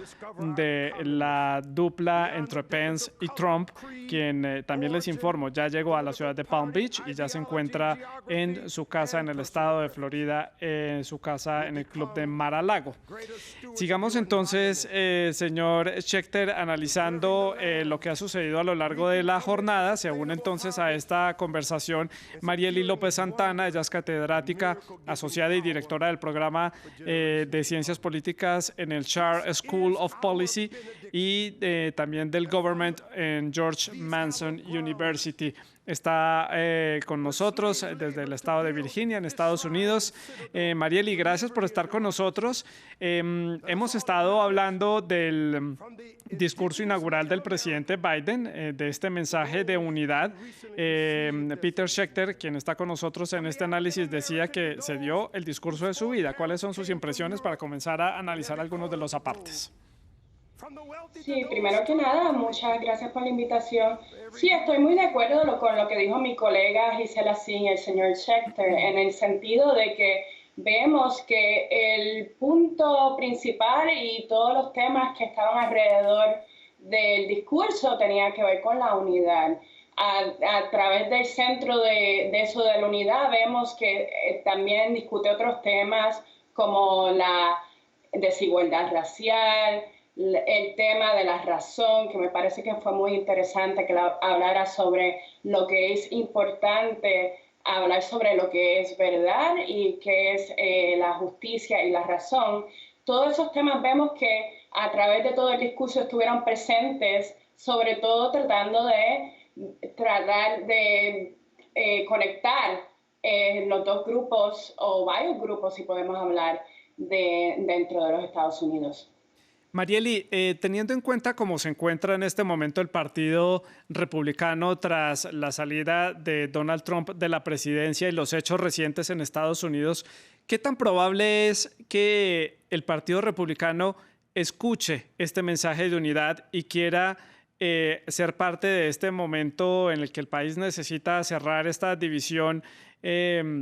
de la dupla entre Pence y Trump, quien también les informo ya llegó a la ciudad de Palm Beach y ya se encuentra en su casa en el estado de Florida, en su casa en el club de Mar-a-Lago. Sigamos entonces, señor Schechter, analizando lo que ha sucedido a lo largo de la jornada. Se une entonces a esta conversación Mariely López Santana. Ella es catedrática asociada y directora del programa de Ciencias Políticas en el Schar School of Policy y también del Government en George Mason University. Está con nosotros desde el estado de Virginia, en Estados Unidos. Mariely, gracias por estar con nosotros. Hemos estado hablando del discurso inaugural del presidente Biden, de este mensaje de unidad. Peter Schechter, quien está con nosotros en este análisis, decía que se dio el discurso de su vida. ¿Cuáles son sus impresiones para comenzar a analizar algunos de los apartes? Sí, primero que nada, muchas gracias por la invitación. Sí, estoy muy de acuerdo con lo que dijo mi colega Gisela Singh y el señor Schechter, en el sentido de que vemos que el punto principal y todos los temas que estaban alrededor del discurso tenían que ver con la unidad. A través del centro de eso de la unidad vemos que también discute otros temas como la desigualdad racial, el tema de la razón, que me parece que fue muy interesante que hablara sobre lo que es importante, hablar sobre lo que es verdad y qué es la justicia y la razón. Todos esos temas vemos que a través de todo el discurso estuvieron presentes, sobre todo tratando de conectar los dos grupos o varios grupos, si podemos hablar, dentro de los Estados Unidos. Mariely, teniendo en cuenta cómo se encuentra en este momento el Partido Republicano tras la salida de Donald Trump de la presidencia y los hechos recientes en Estados Unidos, ¿qué tan probable es que el Partido Republicano escuche este mensaje de unidad y quiera ser parte de este momento en el que el país necesita cerrar esta división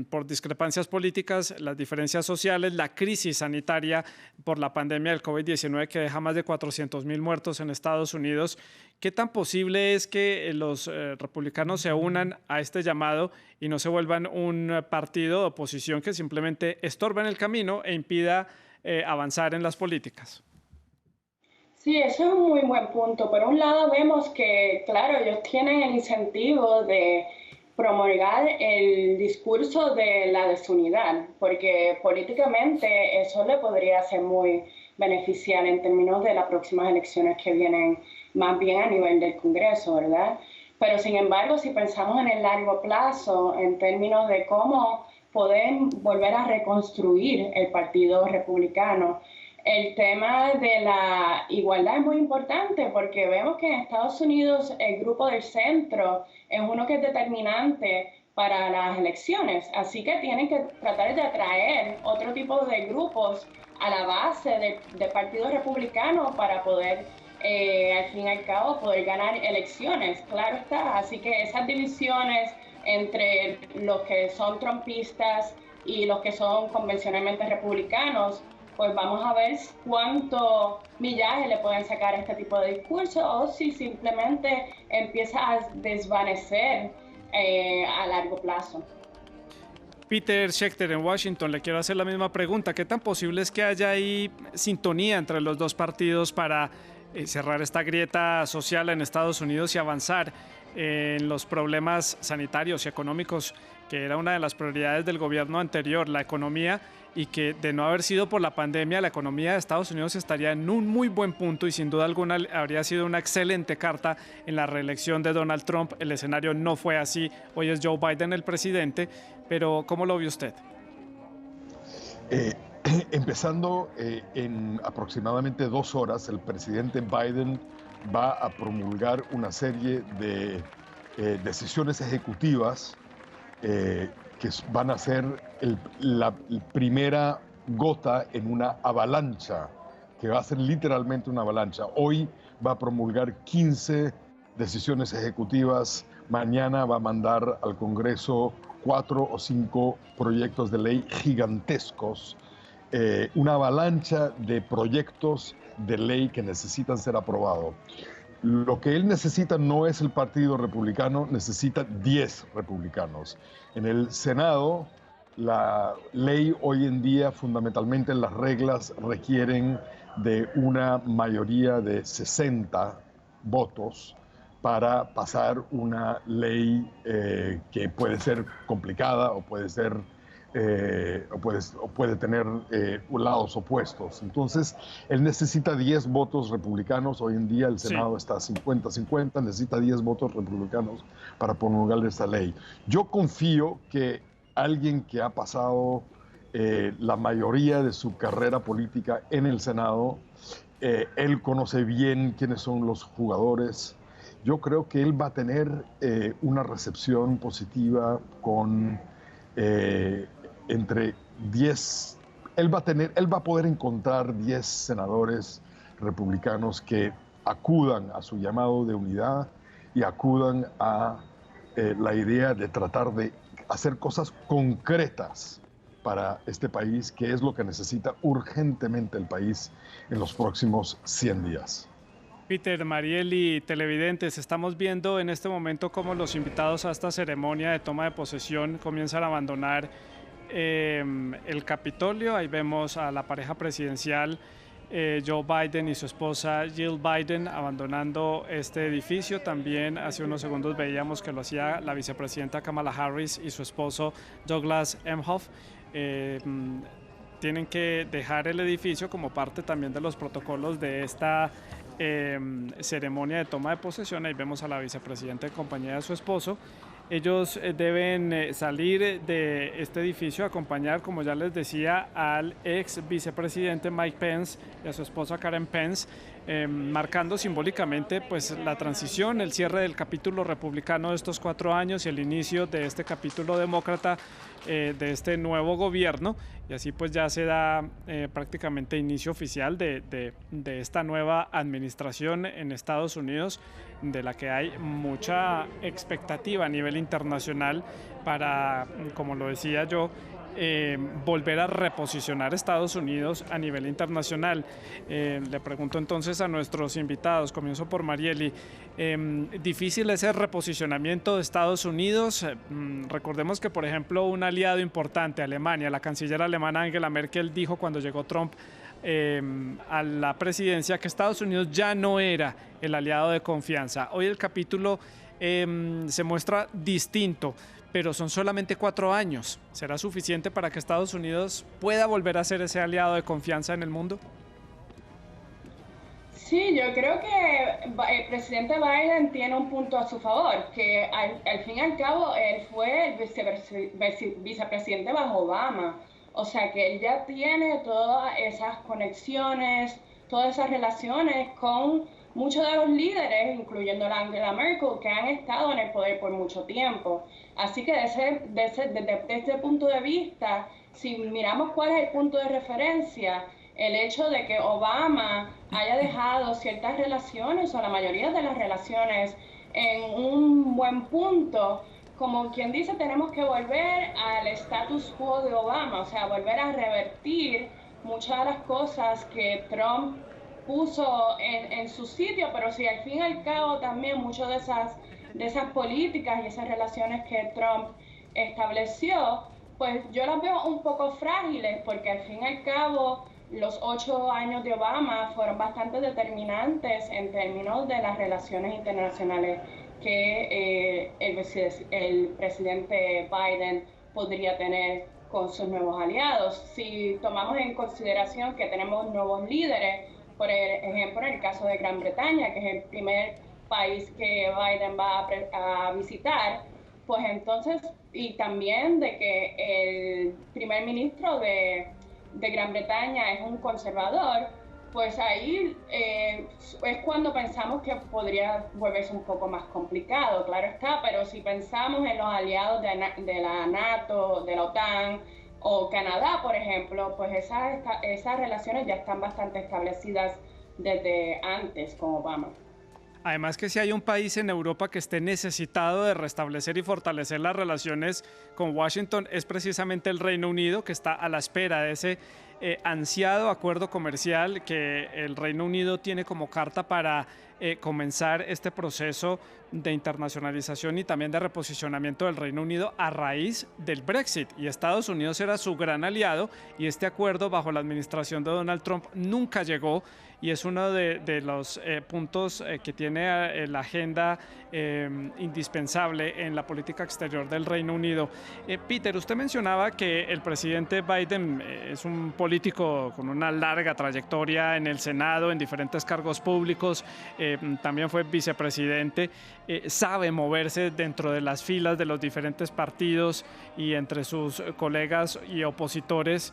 por discrepancias políticas, las diferencias sociales, la crisis sanitaria por la pandemia del COVID-19 que deja más de 400,000 muertos en Estados Unidos? ¿Qué tan posible es que los republicanos se unan a este llamado y no se vuelvan un partido de oposición que simplemente estorbe en el camino e impida avanzar en las políticas? Sí, eso es un muy buen punto. Por un lado vemos que, claro, ellos tienen el incentivo de promulgar el discurso de la desunidad, porque políticamente eso le podría ser muy beneficial en términos de las próximas elecciones que vienen más bien a nivel del Congreso, ¿verdad? Pero sin embargo, si pensamos en el largo plazo, en términos de cómo poder volver a reconstruir el Partido Republicano, el tema de la igualdad es muy importante porque vemos que en Estados Unidos el grupo del centro es uno que es determinante para las elecciones. Así que tienen que tratar de atraer otro tipo de grupos a la base del Partido Republicano para poder, al fin y al cabo, poder ganar elecciones. Claro está. Así que esas divisiones entre los que son trumpistas y los que son convencionalmente republicanos, pues vamos a ver cuánto millaje le pueden sacar a este tipo de discurso o si simplemente empieza a desvanecer a largo plazo. Peter Schechter, en Washington, le quiero hacer la misma pregunta. ¿Qué tan posible es que haya ahí sintonía entre los dos partidos para cerrar esta grieta social en Estados Unidos y avanzar en los problemas sanitarios y económicos, que era una de las prioridades del gobierno anterior, la economía, y que de no haber sido por la pandemia, la economía de Estados Unidos estaría en un muy buen punto y sin duda alguna habría sido una excelente carta en la reelección de Donald Trump. El escenario no fue así, hoy es Joe Biden el presidente, pero ¿cómo lo vio usted? Empezando en aproximadamente 2 horas, el presidente Biden va a promulgar una serie de decisiones ejecutivas que van a ser la primera gota en una avalancha, que va a ser literalmente una avalancha. Hoy va a promulgar 15 decisiones ejecutivas, mañana va a mandar al Congreso 4 o 5 proyectos de ley gigantescos, una avalancha de proyectos de ley que necesitan ser aprobados. Lo que él necesita no es el Partido Republicano, necesita 10 republicanos. En el Senado, la ley hoy en día, fundamentalmente las reglas requieren de una mayoría de 60 votos para pasar una ley que puede ser complicada o puede ser o puede tener lados opuestos. Entonces, él necesita 10 votos republicanos. Hoy en día el Senado está 50-50, necesita 10 votos republicanos para promulgar esta ley. Yo confío que alguien que ha pasado la mayoría de su carrera política en el Senado, él conoce bien quiénes son los jugadores. Yo creo que él va a tener una recepción positiva con entre 10, él va a poder encontrar 10 senadores republicanos que acudan a su llamado de unidad y acudan a la idea de tratar de hacer cosas concretas para este país, que es lo que necesita urgentemente el país en los próximos 100 días. Peter, Marieli, televidentes, estamos viendo en este momento cómo los invitados a esta ceremonia de toma de posesión comienzan a abandonar el Capitolio. Ahí vemos a la pareja presidencial Joe Biden y su esposa Jill Biden abandonando este edificio. También hace unos segundos veíamos que lo hacía la vicepresidenta Kamala Harris y su esposo Douglas Emhoff. Tienen que dejar el edificio como parte también de los protocolos de esta ceremonia de toma de posesión. Ahí vemos a la vicepresidenta en compañía de su esposo. Ellos deben salir de este edificio, acompañar, como ya les decía, al ex vicepresidente Mike Pence y a su esposa Karen Pence, marcando simbólicamente pues, la transición, el cierre del capítulo republicano de estos 4 años y el inicio de este capítulo demócrata de este nuevo gobierno. Y así pues ya se da prácticamente inicio oficial de esta nueva administración en Estados Unidos, de la que hay mucha expectativa a nivel internacional para, como lo decía yo, volver a reposicionar Estados Unidos a nivel internacional. Le pregunto entonces a nuestros invitados, comienzo por Marieli, ¿difícil ese reposicionamiento de Estados Unidos? Recordemos que, por ejemplo, un aliado importante, Alemania, la canciller alemana Angela Merkel dijo cuando llegó Trump a la presidencia que Estados Unidos ya no era el aliado de confianza. Hoy el capítulo se muestra distinto, pero son solamente 4 años. ¿Será suficiente para que Estados Unidos pueda volver a ser ese aliado de confianza en el mundo? Sí, yo creo que el presidente Biden tiene un punto a su favor, que al fin y al cabo él fue el vicepresidente bajo Obama. O sea que él ya tiene todas esas conexiones, todas esas relaciones con muchos de los líderes, incluyendo la Angela Merkel, que han estado en el poder por mucho tiempo. Así que desde este punto de vista, si miramos cuál es el punto de referencia, el hecho de que Obama haya dejado ciertas relaciones o la mayoría de las relaciones en un buen punto, como quien dice, tenemos que volver al status quo de Obama, o sea, volver a revertir muchas de las cosas que Trump puso en su sitio, pero si al fin y al cabo también muchas de esas políticas y esas relaciones que Trump estableció, pues yo las veo un poco frágiles, porque al fin y al cabo los 8 años de Obama fueron bastante determinantes en términos de las relaciones internacionales que el presidente Biden podría tener con sus nuevos aliados. Si tomamos en consideración que tenemos nuevos líderes, por ejemplo, en el caso de Gran Bretaña, que es el primer país que Biden va a visitar, pues entonces, y también de que el primer ministro de Gran Bretaña es un conservador, pues ahí es cuando pensamos que podría volverse un poco más complicado, claro está, pero si pensamos en los aliados de la NATO, de la OTAN o Canadá, por ejemplo, pues esas relaciones ya están bastante establecidas desde antes con Obama. Además que si hay un país en Europa que esté necesitado de restablecer y fortalecer las relaciones con Washington es precisamente el Reino Unido, que está a la espera de ese ansiado acuerdo comercial que el Reino Unido tiene como carta para comenzar este proceso de internacionalización y también de reposicionamiento del Reino Unido a raíz del Brexit. Y Estados Unidos era su gran aliado y este acuerdo bajo la administración de Donald Trump nunca llegó y es uno de los puntos que tiene la agenda indispensable en la política exterior del Reino Unido. Peter, usted mencionaba que el presidente Biden es un político con una larga trayectoria en el Senado, en diferentes cargos públicos, también fue vicepresidente, sabe moverse dentro de las filas de los diferentes partidos y entre sus colegas y opositores.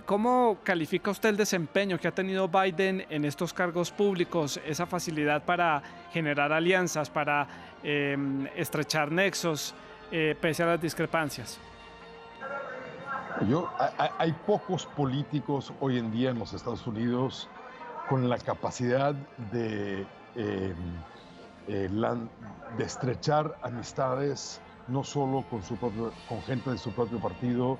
¿Cómo califica usted el desempeño que ha tenido Biden en estos cargos públicos, esa facilidad para generar alianzas, para estrechar nexos, pese a las discrepancias? Hay pocos políticos hoy en día en los Estados Unidos con la capacidad de estrechar amistades, no solo con gente de su propio partido,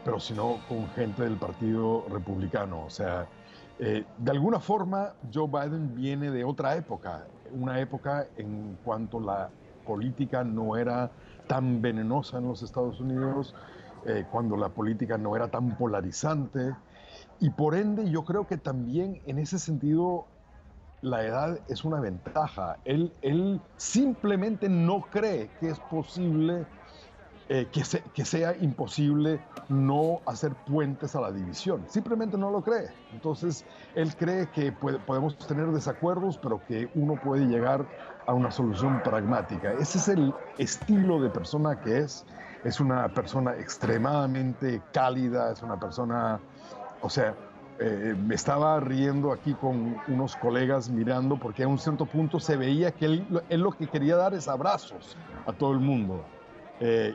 pero sino con gente del Partido Republicano. O sea, de alguna forma Joe Biden viene de otra época, una época en cuanto la política no era tan venenosa en los Estados Unidos, cuando la política no era tan polarizante, y por ende yo creo que también en ese sentido la edad es una ventaja. Él simplemente no cree que es posible que sea imposible no hacer puentes a la división. Simplemente no lo cree. Entonces, él cree que podemos tener desacuerdos, pero que uno puede llegar a una solución pragmática. Ese es el estilo de persona que es. Es una persona extremadamente cálida, es una persona, o sea, me estaba riendo aquí con unos colegas mirando porque a un cierto punto se veía que él lo que quería dar es abrazos a todo el mundo.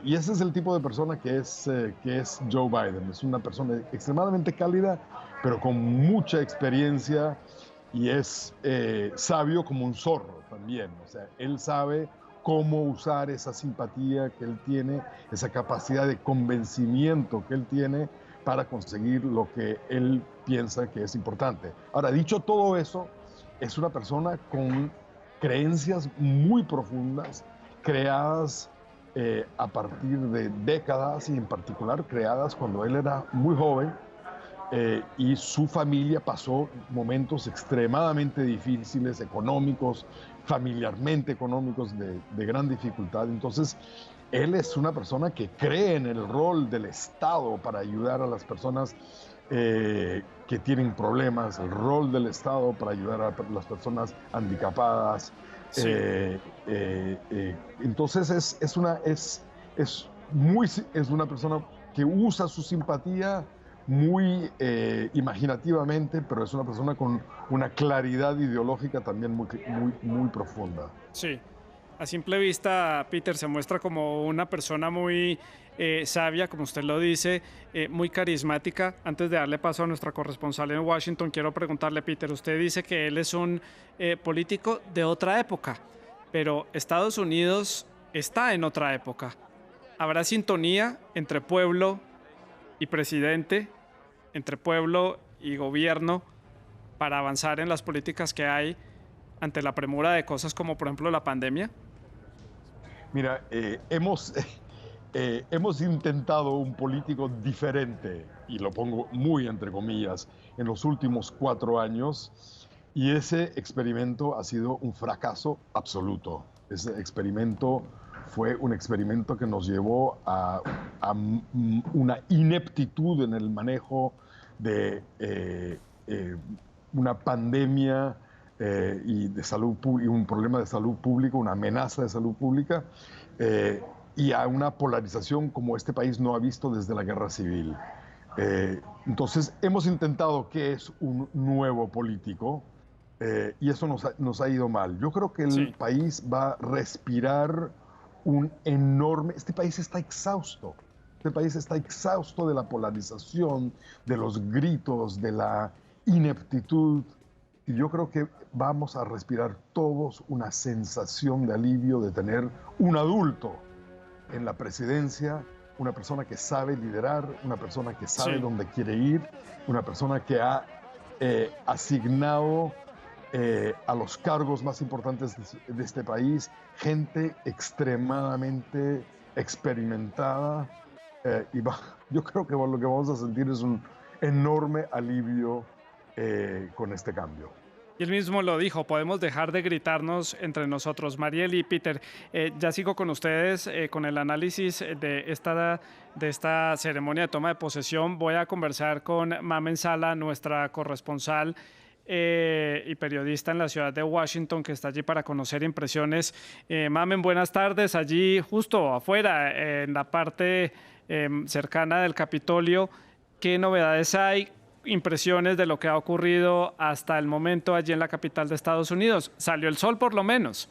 Y ese es el tipo de persona que es Joe Biden. Es una persona extremadamente cálida, pero con mucha experiencia y es sabio como un zorro también. O sea, él sabe cómo usar esa simpatía que él tiene, esa capacidad de convencimiento que él tiene para conseguir lo que él piensa que es importante. Ahora, dicho todo eso, es una persona con creencias muy profundas, creadas a partir de décadas y en particular creadas cuando él era muy joven y su familia pasó momentos extremadamente difíciles, económicos, familiarmente económicos de gran dificultad. Entonces, él es una persona que cree en el rol del Estado para ayudar a las personas que tienen problemas, el rol del Estado para ayudar a las personas handicapadas. Sí. Entonces es una persona que usa su simpatía muy imaginativamente, pero es una persona con una claridad ideológica también muy profunda. Sí, a simple vista Peter se muestra como una persona muy sabia, como usted lo dice, muy carismática. Antes de darle paso a nuestra corresponsal en Washington, quiero preguntarle, Peter, usted dice que él es un político de otra época, pero Estados Unidos está en otra época. ¿Habrá sintonía entre pueblo y presidente, entre pueblo y gobierno para avanzar en las políticas que hay ante la premura de cosas como, por ejemplo, la pandemia? Mira, hemos intentado un político diferente, y lo pongo muy entre comillas, en los últimos 4 años, Y ese experimento ha sido un fracaso absoluto. Ese experimento fue un experimento que nos llevó a una ineptitud en el manejo de una pandemia y un problema de salud pública, una amenaza de salud pública, y a una polarización como este país no ha visto desde la guerra civil. Entonces hemos intentado que es un nuevo político, y eso nos ha ido mal. Yo creo que el país va a respirar un enorme... Este país está exhausto. Este país está exhausto de la polarización, de los gritos, de la ineptitud. Y yo creo que vamos a respirar todos una sensación de alivio de tener un adulto en la presidencia, una persona que sabe liderar, una persona que sabe dónde quiere ir, una persona que ha asignado a los cargos más importantes de este país gente extremadamente experimentada, y yo creo que lo que vamos a sentir es un enorme alivio con este cambio. Y él mismo lo dijo, podemos dejar de gritarnos entre nosotros. Mariel y Peter, ya sigo con ustedes con el análisis de esta ceremonia de toma de posesión. Voy a conversar con Mamen Sala, nuestra corresponsal y periodista en la ciudad de Washington, que está allí para conocer impresiones. Mamen, buenas tardes. Allí justo afuera, en la parte cercana del Capitolio, ¿qué novedades hay? Impresiones de lo que ha ocurrido hasta el momento allí en la capital de Estados Unidos. ¿Salió el sol por lo menos?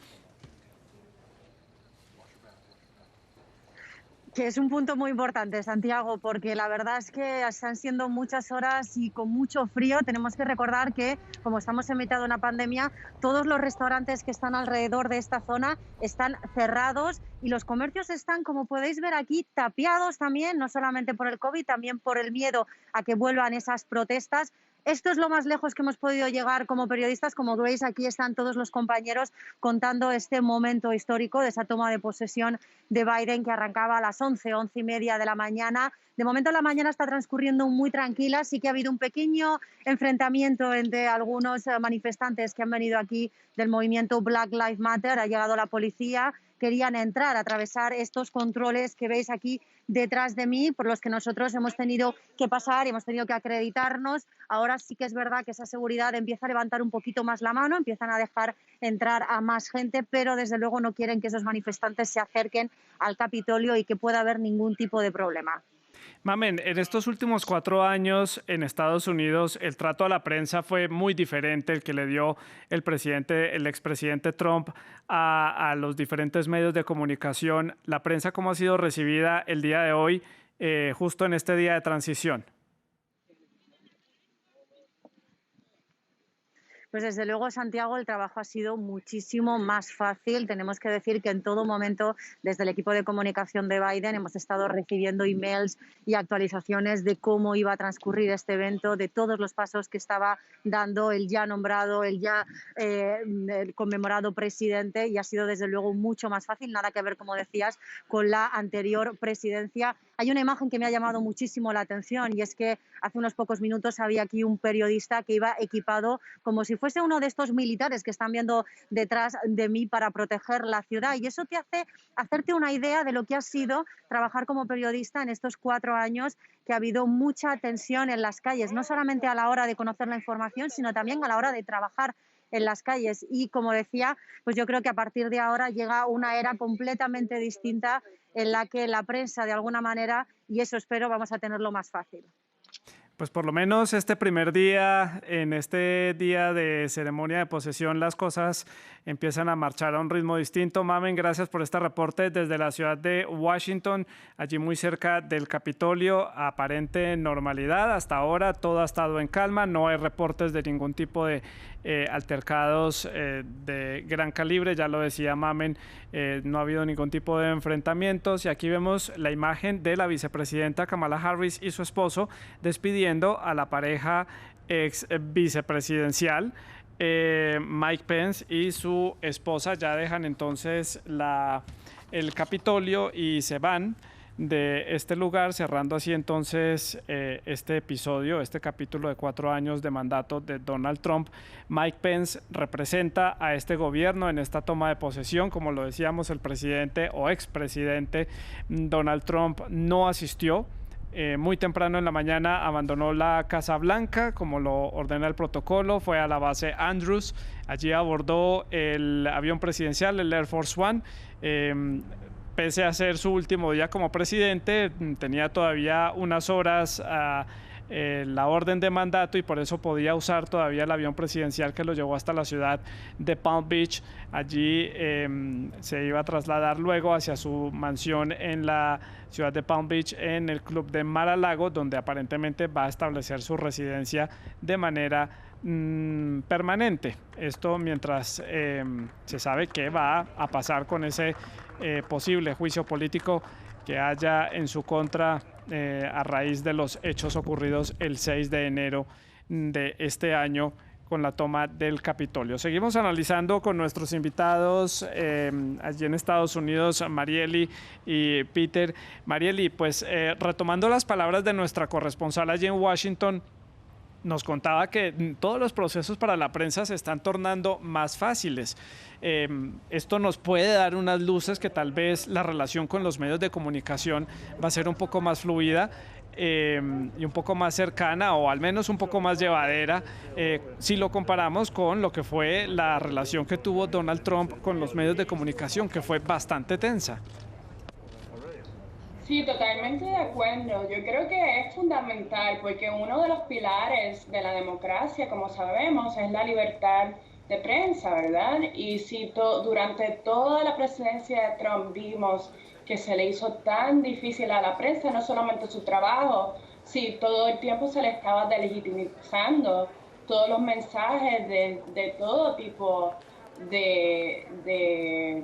Que es un punto muy importante, Santiago, porque la verdad es que están siendo muchas horas y con mucho frío. Tenemos que recordar que, como estamos en mitad de una pandemia, todos los restaurantes que están alrededor de esta zona están cerrados y los comercios están, como podéis ver aquí, tapiados también, no solamente por el COVID, también por el miedo a que vuelvan esas protestas. Esto es lo más lejos que hemos podido llegar como periodistas. Como veis, aquí están todos los compañeros contando este momento histórico de esa toma de posesión de Biden, que arrancaba a las 11:30 de la mañana. De momento la mañana está transcurriendo muy tranquila. Sí que ha habido un pequeño enfrentamiento entre algunos manifestantes que han venido aquí del movimiento Black Lives Matter. Ha llegado la policía, querían entrar, atravesar estos controles que veis aquí detrás de mí, por los que nosotros hemos tenido que pasar y hemos tenido que acreditarnos. Ahora sí que es verdad que esa seguridad empieza a levantar un poquito más la mano, empiezan a dejar entrar a más gente, pero desde luego no quieren que esos manifestantes se acerquen al Capitolio y que pueda haber ningún tipo de problema. Mamen, en estos últimos 4 años en Estados Unidos el trato a la prensa fue muy diferente el que le dio el expresidente Trump a los diferentes medios de comunicación. ¿La prensa cómo ha sido recibida el día de hoy, justo en este día de transición? Pues desde luego, Santiago, el trabajo ha sido muchísimo más fácil. Tenemos que decir que en todo momento, desde el equipo de comunicación de Biden, hemos estado recibiendo emails y actualizaciones de cómo iba a transcurrir este evento, de todos los pasos que estaba dando el ya nombrado, el conmemorado presidente, y ha sido desde luego mucho más fácil, nada que ver, como decías, con la anterior presidencia. Hay una imagen que me ha llamado muchísimo la atención, y es que hace unos pocos minutos había aquí un periodista que iba equipado como si fuese uno de estos militares que están viendo detrás de mí para proteger la ciudad, y eso te hace hacerte una idea de lo que ha sido trabajar como periodista en estos 4 años, que ha habido mucha tensión en las calles, no solamente a la hora de conocer la información, sino también a la hora de trabajar en las calles. Y como decía, pues yo creo que a partir de ahora llega una era completamente distinta en la que la prensa, de alguna manera, y eso espero, vamos a tenerlo más fácil. Pues por lo menos este primer día, en este día de ceremonia de posesión, las cosas empiezan a marchar a un ritmo distinto. Mamen, gracias por este reporte desde la ciudad de Washington, allí muy cerca del Capitolio. Aparente normalidad hasta ahora, todo ha estado en calma, no hay reportes de ningún tipo de altercados de gran calibre, ya lo decía Mamen, no ha habido ningún tipo de enfrentamientos, y aquí vemos la imagen de la vicepresidenta Kamala Harris y su esposo despidiendo a la pareja ex vicepresidencial. Mike Pence y su esposa ya dejan entonces el Capitolio y se van. de este lugar, cerrando así entonces este episodio, este capítulo de 4 años de mandato de Donald Trump. Mike Pence representa a este gobierno en esta toma de posesión. Como lo decíamos, el presidente o expresidente Donald Trump no asistió. Muy temprano en la mañana abandonó la Casa Blanca, como lo ordena el protocolo, fue a la base Andrews, allí abordó el avión presidencial, el Air Force One. Pese a ser su último día como presidente, tenía todavía unas horas la orden de mandato y por eso podía usar todavía el avión presidencial que lo llevó hasta la ciudad de Palm Beach. Allí se iba a trasladar luego hacia su mansión en la ciudad de Palm Beach, en el club de Mar-a-Lago, donde aparentemente va a establecer su residencia de manera permanente. Esto mientras se sabe qué va a pasar con ese posible juicio político que haya en su contra a raíz de los hechos ocurridos el 6 de enero de este año con la toma del Capitolio. Seguimos analizando con nuestros invitados allí en Estados Unidos, Marieli y Peter. Marieli, pues retomando las palabras de nuestra corresponsal allí en Washington, nos contaba que todos los procesos para la prensa se están tornando más fáciles. Esto nos puede dar unas luces que tal vez la relación con los medios de comunicación va a ser un poco más fluida y un poco más cercana, o al menos un poco más llevadera, si lo comparamos con lo que fue la relación que tuvo Donald Trump con los medios de comunicación, que fue bastante tensa. Sí, totalmente de acuerdo. Yo creo que es fundamental porque uno de los pilares de la democracia, como sabemos, es la libertad de prensa, ¿verdad? Y si durante toda la presidencia de Trump vimos que se le hizo tan difícil a la prensa, no solamente su trabajo, sí, todo el tiempo se le estaba delegitimizando todos los mensajes de todo tipo de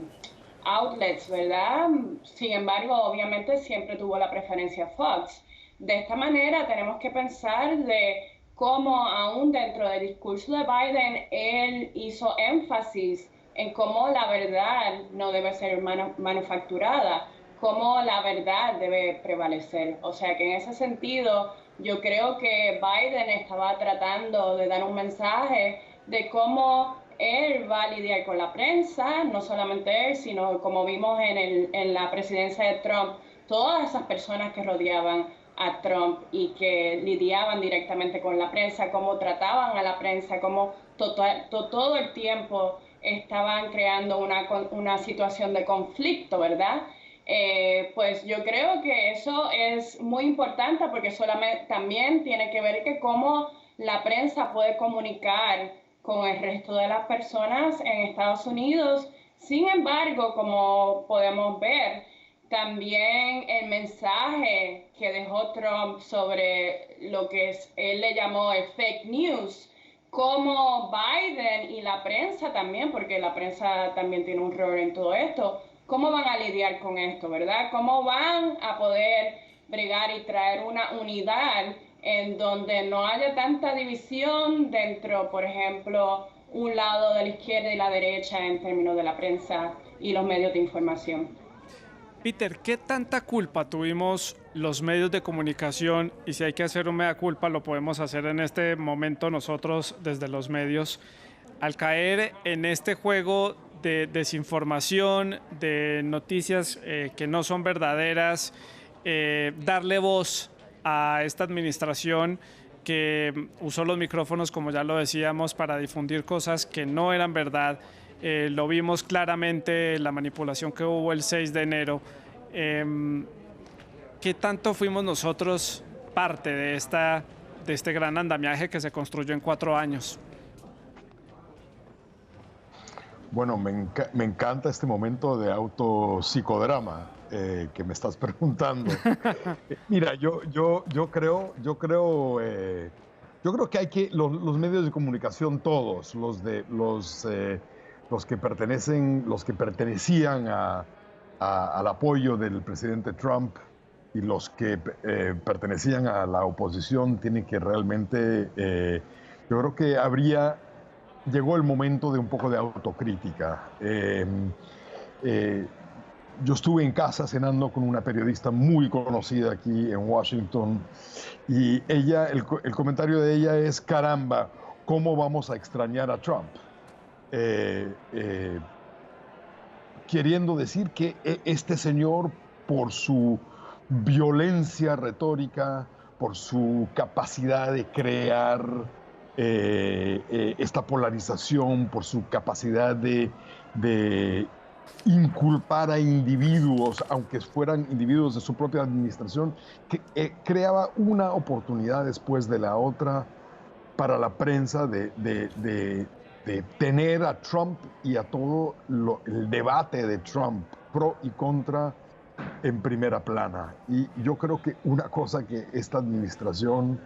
outlets, ¿verdad? Sin embargo, obviamente siempre tuvo la preferencia Fox. De esta manera tenemos que pensar de cómo aún dentro del discurso de Biden, él hizo énfasis en cómo la verdad no debe ser manufacturada, cómo la verdad debe prevalecer. O sea que en ese sentido, yo creo que Biden estaba tratando de dar un mensaje de cómo él va a lidiar con la prensa, no solamente él, sino como vimos en la presidencia de Trump, todas esas personas que rodeaban a Trump y que lidiaban directamente con la prensa, cómo trataban a la prensa, cómo todo el tiempo estaban creando una situación de conflicto, ¿verdad? Pues yo creo que eso es muy importante porque solamente también tiene que ver que cómo la prensa puede comunicar con el resto de las personas en Estados Unidos. Sin embargo, como podemos ver, también el mensaje que dejó Trump sobre lo que él le llamó el fake news, como Biden y la prensa también, porque la prensa también tiene un rol en todo esto, ¿cómo van a lidiar con esto, verdad? ¿Cómo van a poder bregar y traer una unidad en donde no haya tanta división dentro, por ejemplo, un lado de la izquierda y la derecha en términos de la prensa y los medios de información? Peter, ¿qué tanta culpa tuvimos los medios de comunicación? Y si hay que hacer un mea culpa, lo podemos hacer en este momento nosotros desde los medios, al caer en este juego de desinformación, de noticias que no son verdaderas, darle voz a esta administración que usó los micrófonos, como ya lo decíamos, para difundir cosas que no eran verdad. Lo vimos claramente, la manipulación que hubo el 6 de enero. ¿Qué tanto fuimos nosotros parte de este gran andamiaje que se construyó en 4 años? Bueno, me encanta este momento de autopsicodrama que me estás preguntando. Mira, yo creo que hay que los medios de comunicación, todos los que pertenecían al apoyo del presidente Trump y los que pertenecían a la oposición, tienen que realmente, yo creo que llegó el momento de un poco de autocrítica. yo estuve en casa cenando con una periodista muy conocida aquí en Washington y ella, el comentario de ella es: caramba, ¿cómo vamos a extrañar a Trump? Queriendo decir que este señor, por su violencia retórica, por su capacidad de crear esta polarización, por su capacidad de inculpar a individuos, aunque fueran individuos de su propia administración, que creaba una oportunidad después de la otra para la prensa de tener a Trump y a todo el debate de Trump, pro y contra, en primera plana. Y yo creo que una cosa que esta administración,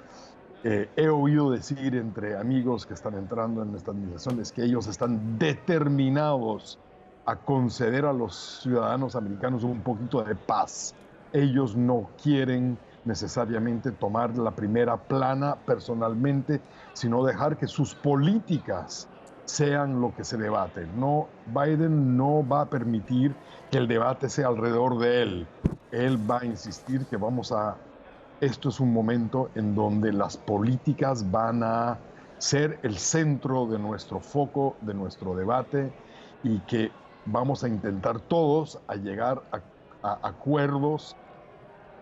he oído decir entre amigos que están entrando en esta administración, es que ellos están determinados a conceder a los ciudadanos americanos un poquito de paz. Ellos no quieren necesariamente tomar la primera plana personalmente, sino dejar que sus políticas sean lo que se debate. No, Biden no va a permitir que el debate sea alrededor de él. Él va a insistir que esto es un momento en donde las políticas van a ser el centro de nuestro foco, de nuestro debate, y que vamos a intentar todos a llegar a acuerdos.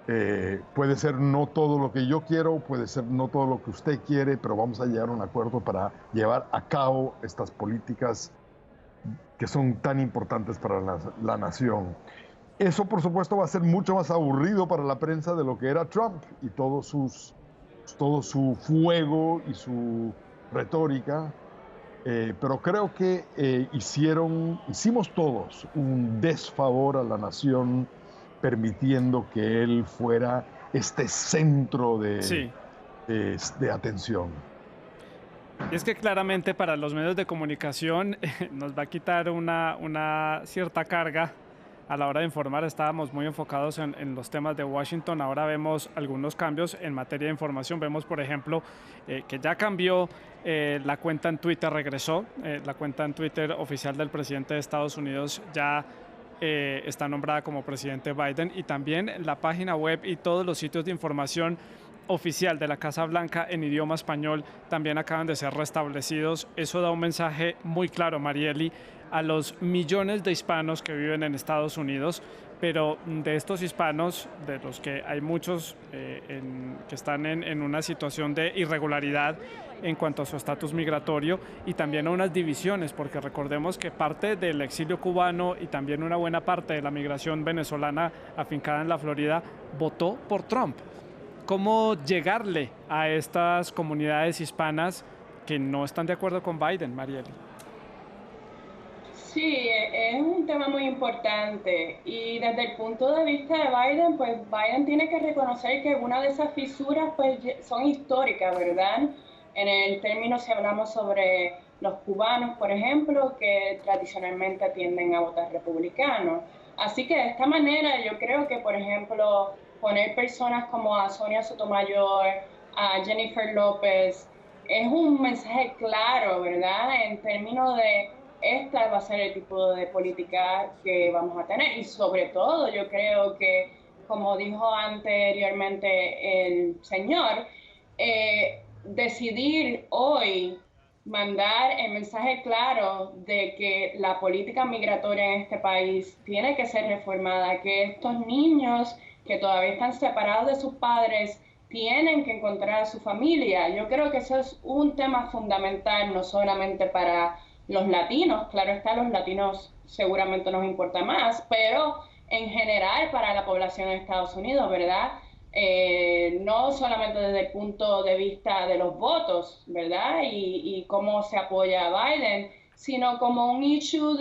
Puede ser no todo lo que yo quiero, puede ser no todo lo que usted quiere, pero vamos a llegar a un acuerdo para llevar a cabo estas políticas que son tan importantes para la nación. Eso, por supuesto, va a ser mucho más aburrido para la prensa de lo que era Trump y todo su fuego y su retórica. Pero creo que hicimos todos un desfavor a la nación permitiendo que él fuera este centro de atención. Y es que claramente para los medios de comunicación nos va a quitar una cierta carga a la hora de informar. Estábamos muy enfocados en los temas de Washington. Ahora vemos algunos cambios en materia de información. Vemos, por ejemplo, que ya cambió la cuenta en Twitter, regresó. La cuenta en Twitter oficial del presidente de Estados Unidos ya está nombrada como presidente Biden, y también la página web y todos los sitios de información oficial de la Casa Blanca en idioma español también acaban de ser restablecidos. Eso da un mensaje muy claro, Marieli, a los millones de hispanos que viven en Estados Unidos, pero de estos hispanos, de los que hay muchos que están en una situación de irregularidad en cuanto a su estatus migratorio, y también a unas divisiones, porque recordemos que parte del exilio cubano y también una buena parte de la migración venezolana afincada en la Florida votó por Trump. ¿Cómo llegarle a estas comunidades hispanas que no están de acuerdo con Biden, Marieli? Sí, es un tema muy importante, y desde el punto de vista de Biden, pues Biden tiene que reconocer que algunas de esas fisuras pues son históricas, ¿verdad? En el término, si hablamos sobre los cubanos, por ejemplo, que tradicionalmente tienden a votar republicano. Así que de esta manera yo creo que, por ejemplo, poner personas como a Sonia Sotomayor, a Jennifer López, es un mensaje claro, ¿verdad? En términos de esta va a ser el tipo de política que vamos a tener. Y sobre todo yo creo que, como dijo anteriormente el señor, decidir hoy mandar el mensaje claro de que la política migratoria en este país tiene que ser reformada, que estos niños que todavía están separados de sus padres tienen que encontrar a su familia. Yo creo que eso es un tema fundamental, no solamente para los latinos, claro está, los latinos seguramente nos importa más, pero en general para la población de Estados Unidos, ¿verdad? No solamente desde el punto de vista de los votos, ¿verdad? Y cómo se apoya a Biden, sino como un issue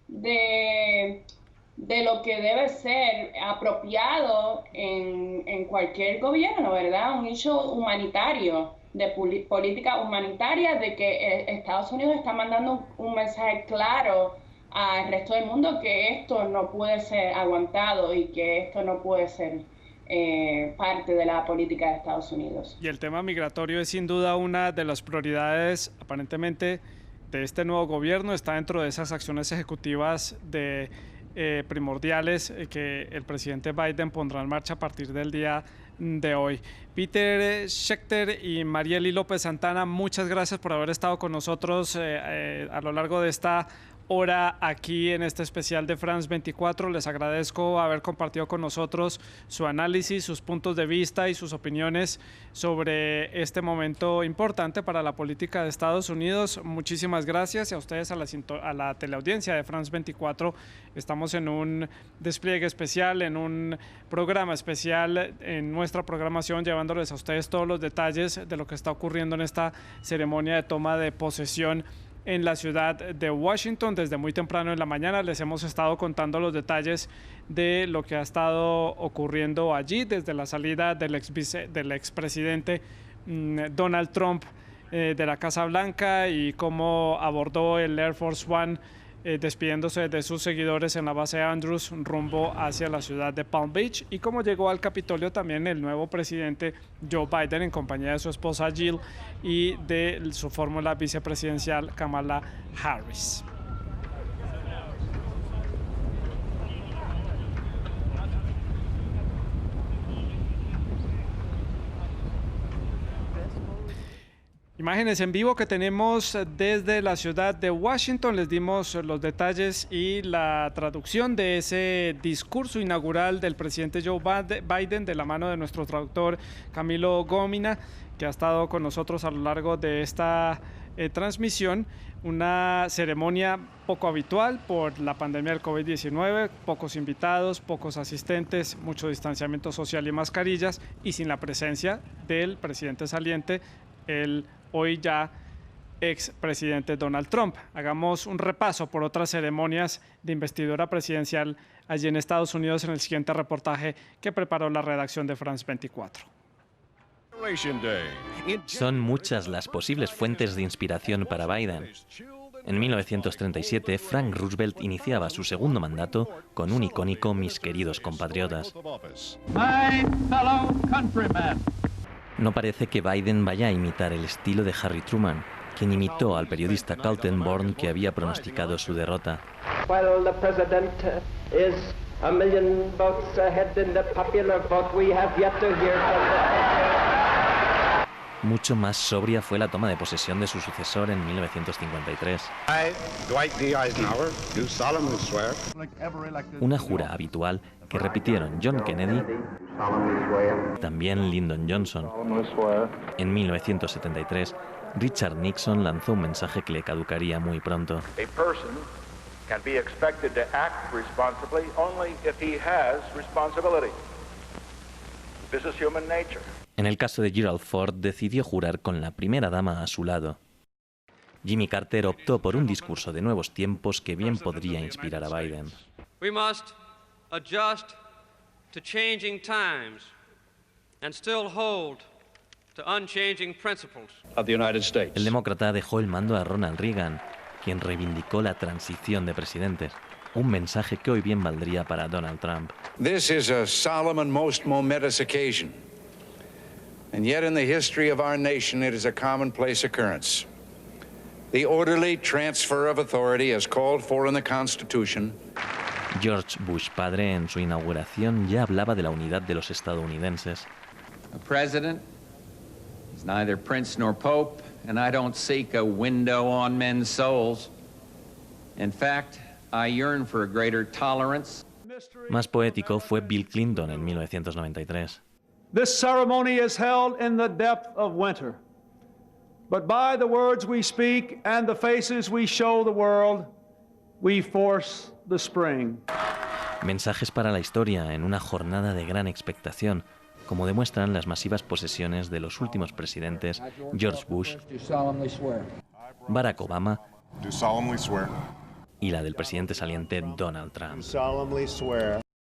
de lo que debe ser apropiado en cualquier gobierno, ¿verdad? Un issue humanitario, de política humanitaria, de que Estados Unidos está mandando un mensaje claro al resto del mundo que esto no puede ser aguantado y que esto no puede ser parte de la política de Estados Unidos. Y el tema migratorio es sin duda una de las prioridades aparentemente de este nuevo gobierno. Está dentro de esas acciones ejecutivas de primordiales que el presidente Biden pondrá en marcha a partir del día de hoy. Peter Schechter y Marieli López Santana, muchas gracias por haber estado con nosotros a lo largo de esta hora aquí en este especial de France 24. Les agradezco haber compartido con nosotros su análisis, sus puntos de vista y sus opiniones sobre este momento importante para la política de Estados Unidos. Muchísimas gracias y a ustedes, a la teleaudiencia de France 24. Estamos en un despliegue especial, en un programa especial en nuestra programación, llevándoles a ustedes todos los detalles de lo que está ocurriendo en esta ceremonia de toma de posesión en la ciudad de Washington. Desde muy temprano en la mañana les hemos estado contando los detalles de lo que ha estado ocurriendo allí, desde la salida del expresidente Donald Trump de la Casa Blanca y cómo abordó el Air Force One despidiéndose de sus seguidores en la base Andrews rumbo hacia la ciudad de Palm Beach, y cómo llegó al Capitolio también el nuevo presidente Joe Biden en compañía de su esposa Jill y de su fórmula vicepresidencial Kamala Harris. Imágenes en vivo que tenemos desde la ciudad de Washington. Les dimos los detalles y la traducción de ese discurso inaugural del presidente Joe Biden de la mano de nuestro traductor Camilo Gómina, que ha estado con nosotros a lo largo de esta transmisión. Una ceremonia poco habitual por la pandemia del COVID-19, pocos invitados, pocos asistentes, mucho distanciamiento social y mascarillas, y sin la presencia del presidente saliente, el hoy ya expresidente Donald Trump. Hagamos un repaso por otras ceremonias de investidura presidencial allí en Estados Unidos en el siguiente reportaje que preparó la redacción de France 24. Son muchas las posibles fuentes de inspiración para Biden. En 1937, Frank Roosevelt iniciaba su segundo mandato con un icónico "Mis queridos compatriotas". No parece que Biden vaya a imitar el estilo de Harry Truman, quien imitó al periodista Kaltenborn, que había pronosticado su derrota. Mucho más sobria fue la toma de posesión de su sucesor en 1953. Una jura habitual que repitieron John Kennedy, también Lyndon Johnson. En 1973, Richard Nixon lanzó un mensaje que le caducaría muy pronto. En el caso de Gerald Ford, decidió jurar con la primera dama a su lado. Jimmy Carter optó por un discurso de nuevos tiempos que bien podría inspirar a Biden. We must adjust to changing times and still hold to unchanging principles of the United States. El demócrata dejó el mando a Ronald Reagan, quien reivindicó la transición de presidentes, un mensaje que hoy bien valdría para Donald Trump. This is a solemn and most momentous occasion. And yet in the history of our nation it is a commonplace occurrence. The orderly transfer of authority as called for in the Constitution. George Bush padre en su inauguración ya hablaba de la unidad de los estadounidenses. A president is neither prince nor pope, and I don't seek a window on men's souls. In fact, I yearn for a greater tolerance. Más poético fue Bill Clinton en 1993. This ceremony is held in the depth of winter, but by the words we speak and the faces we show the world, we force the spring. Mensajes para la historia en una jornada de gran expectación, como demuestran las masivas posesiones de los últimos presidentes George Bush, Barack Obama y la del presidente saliente Donald Trump.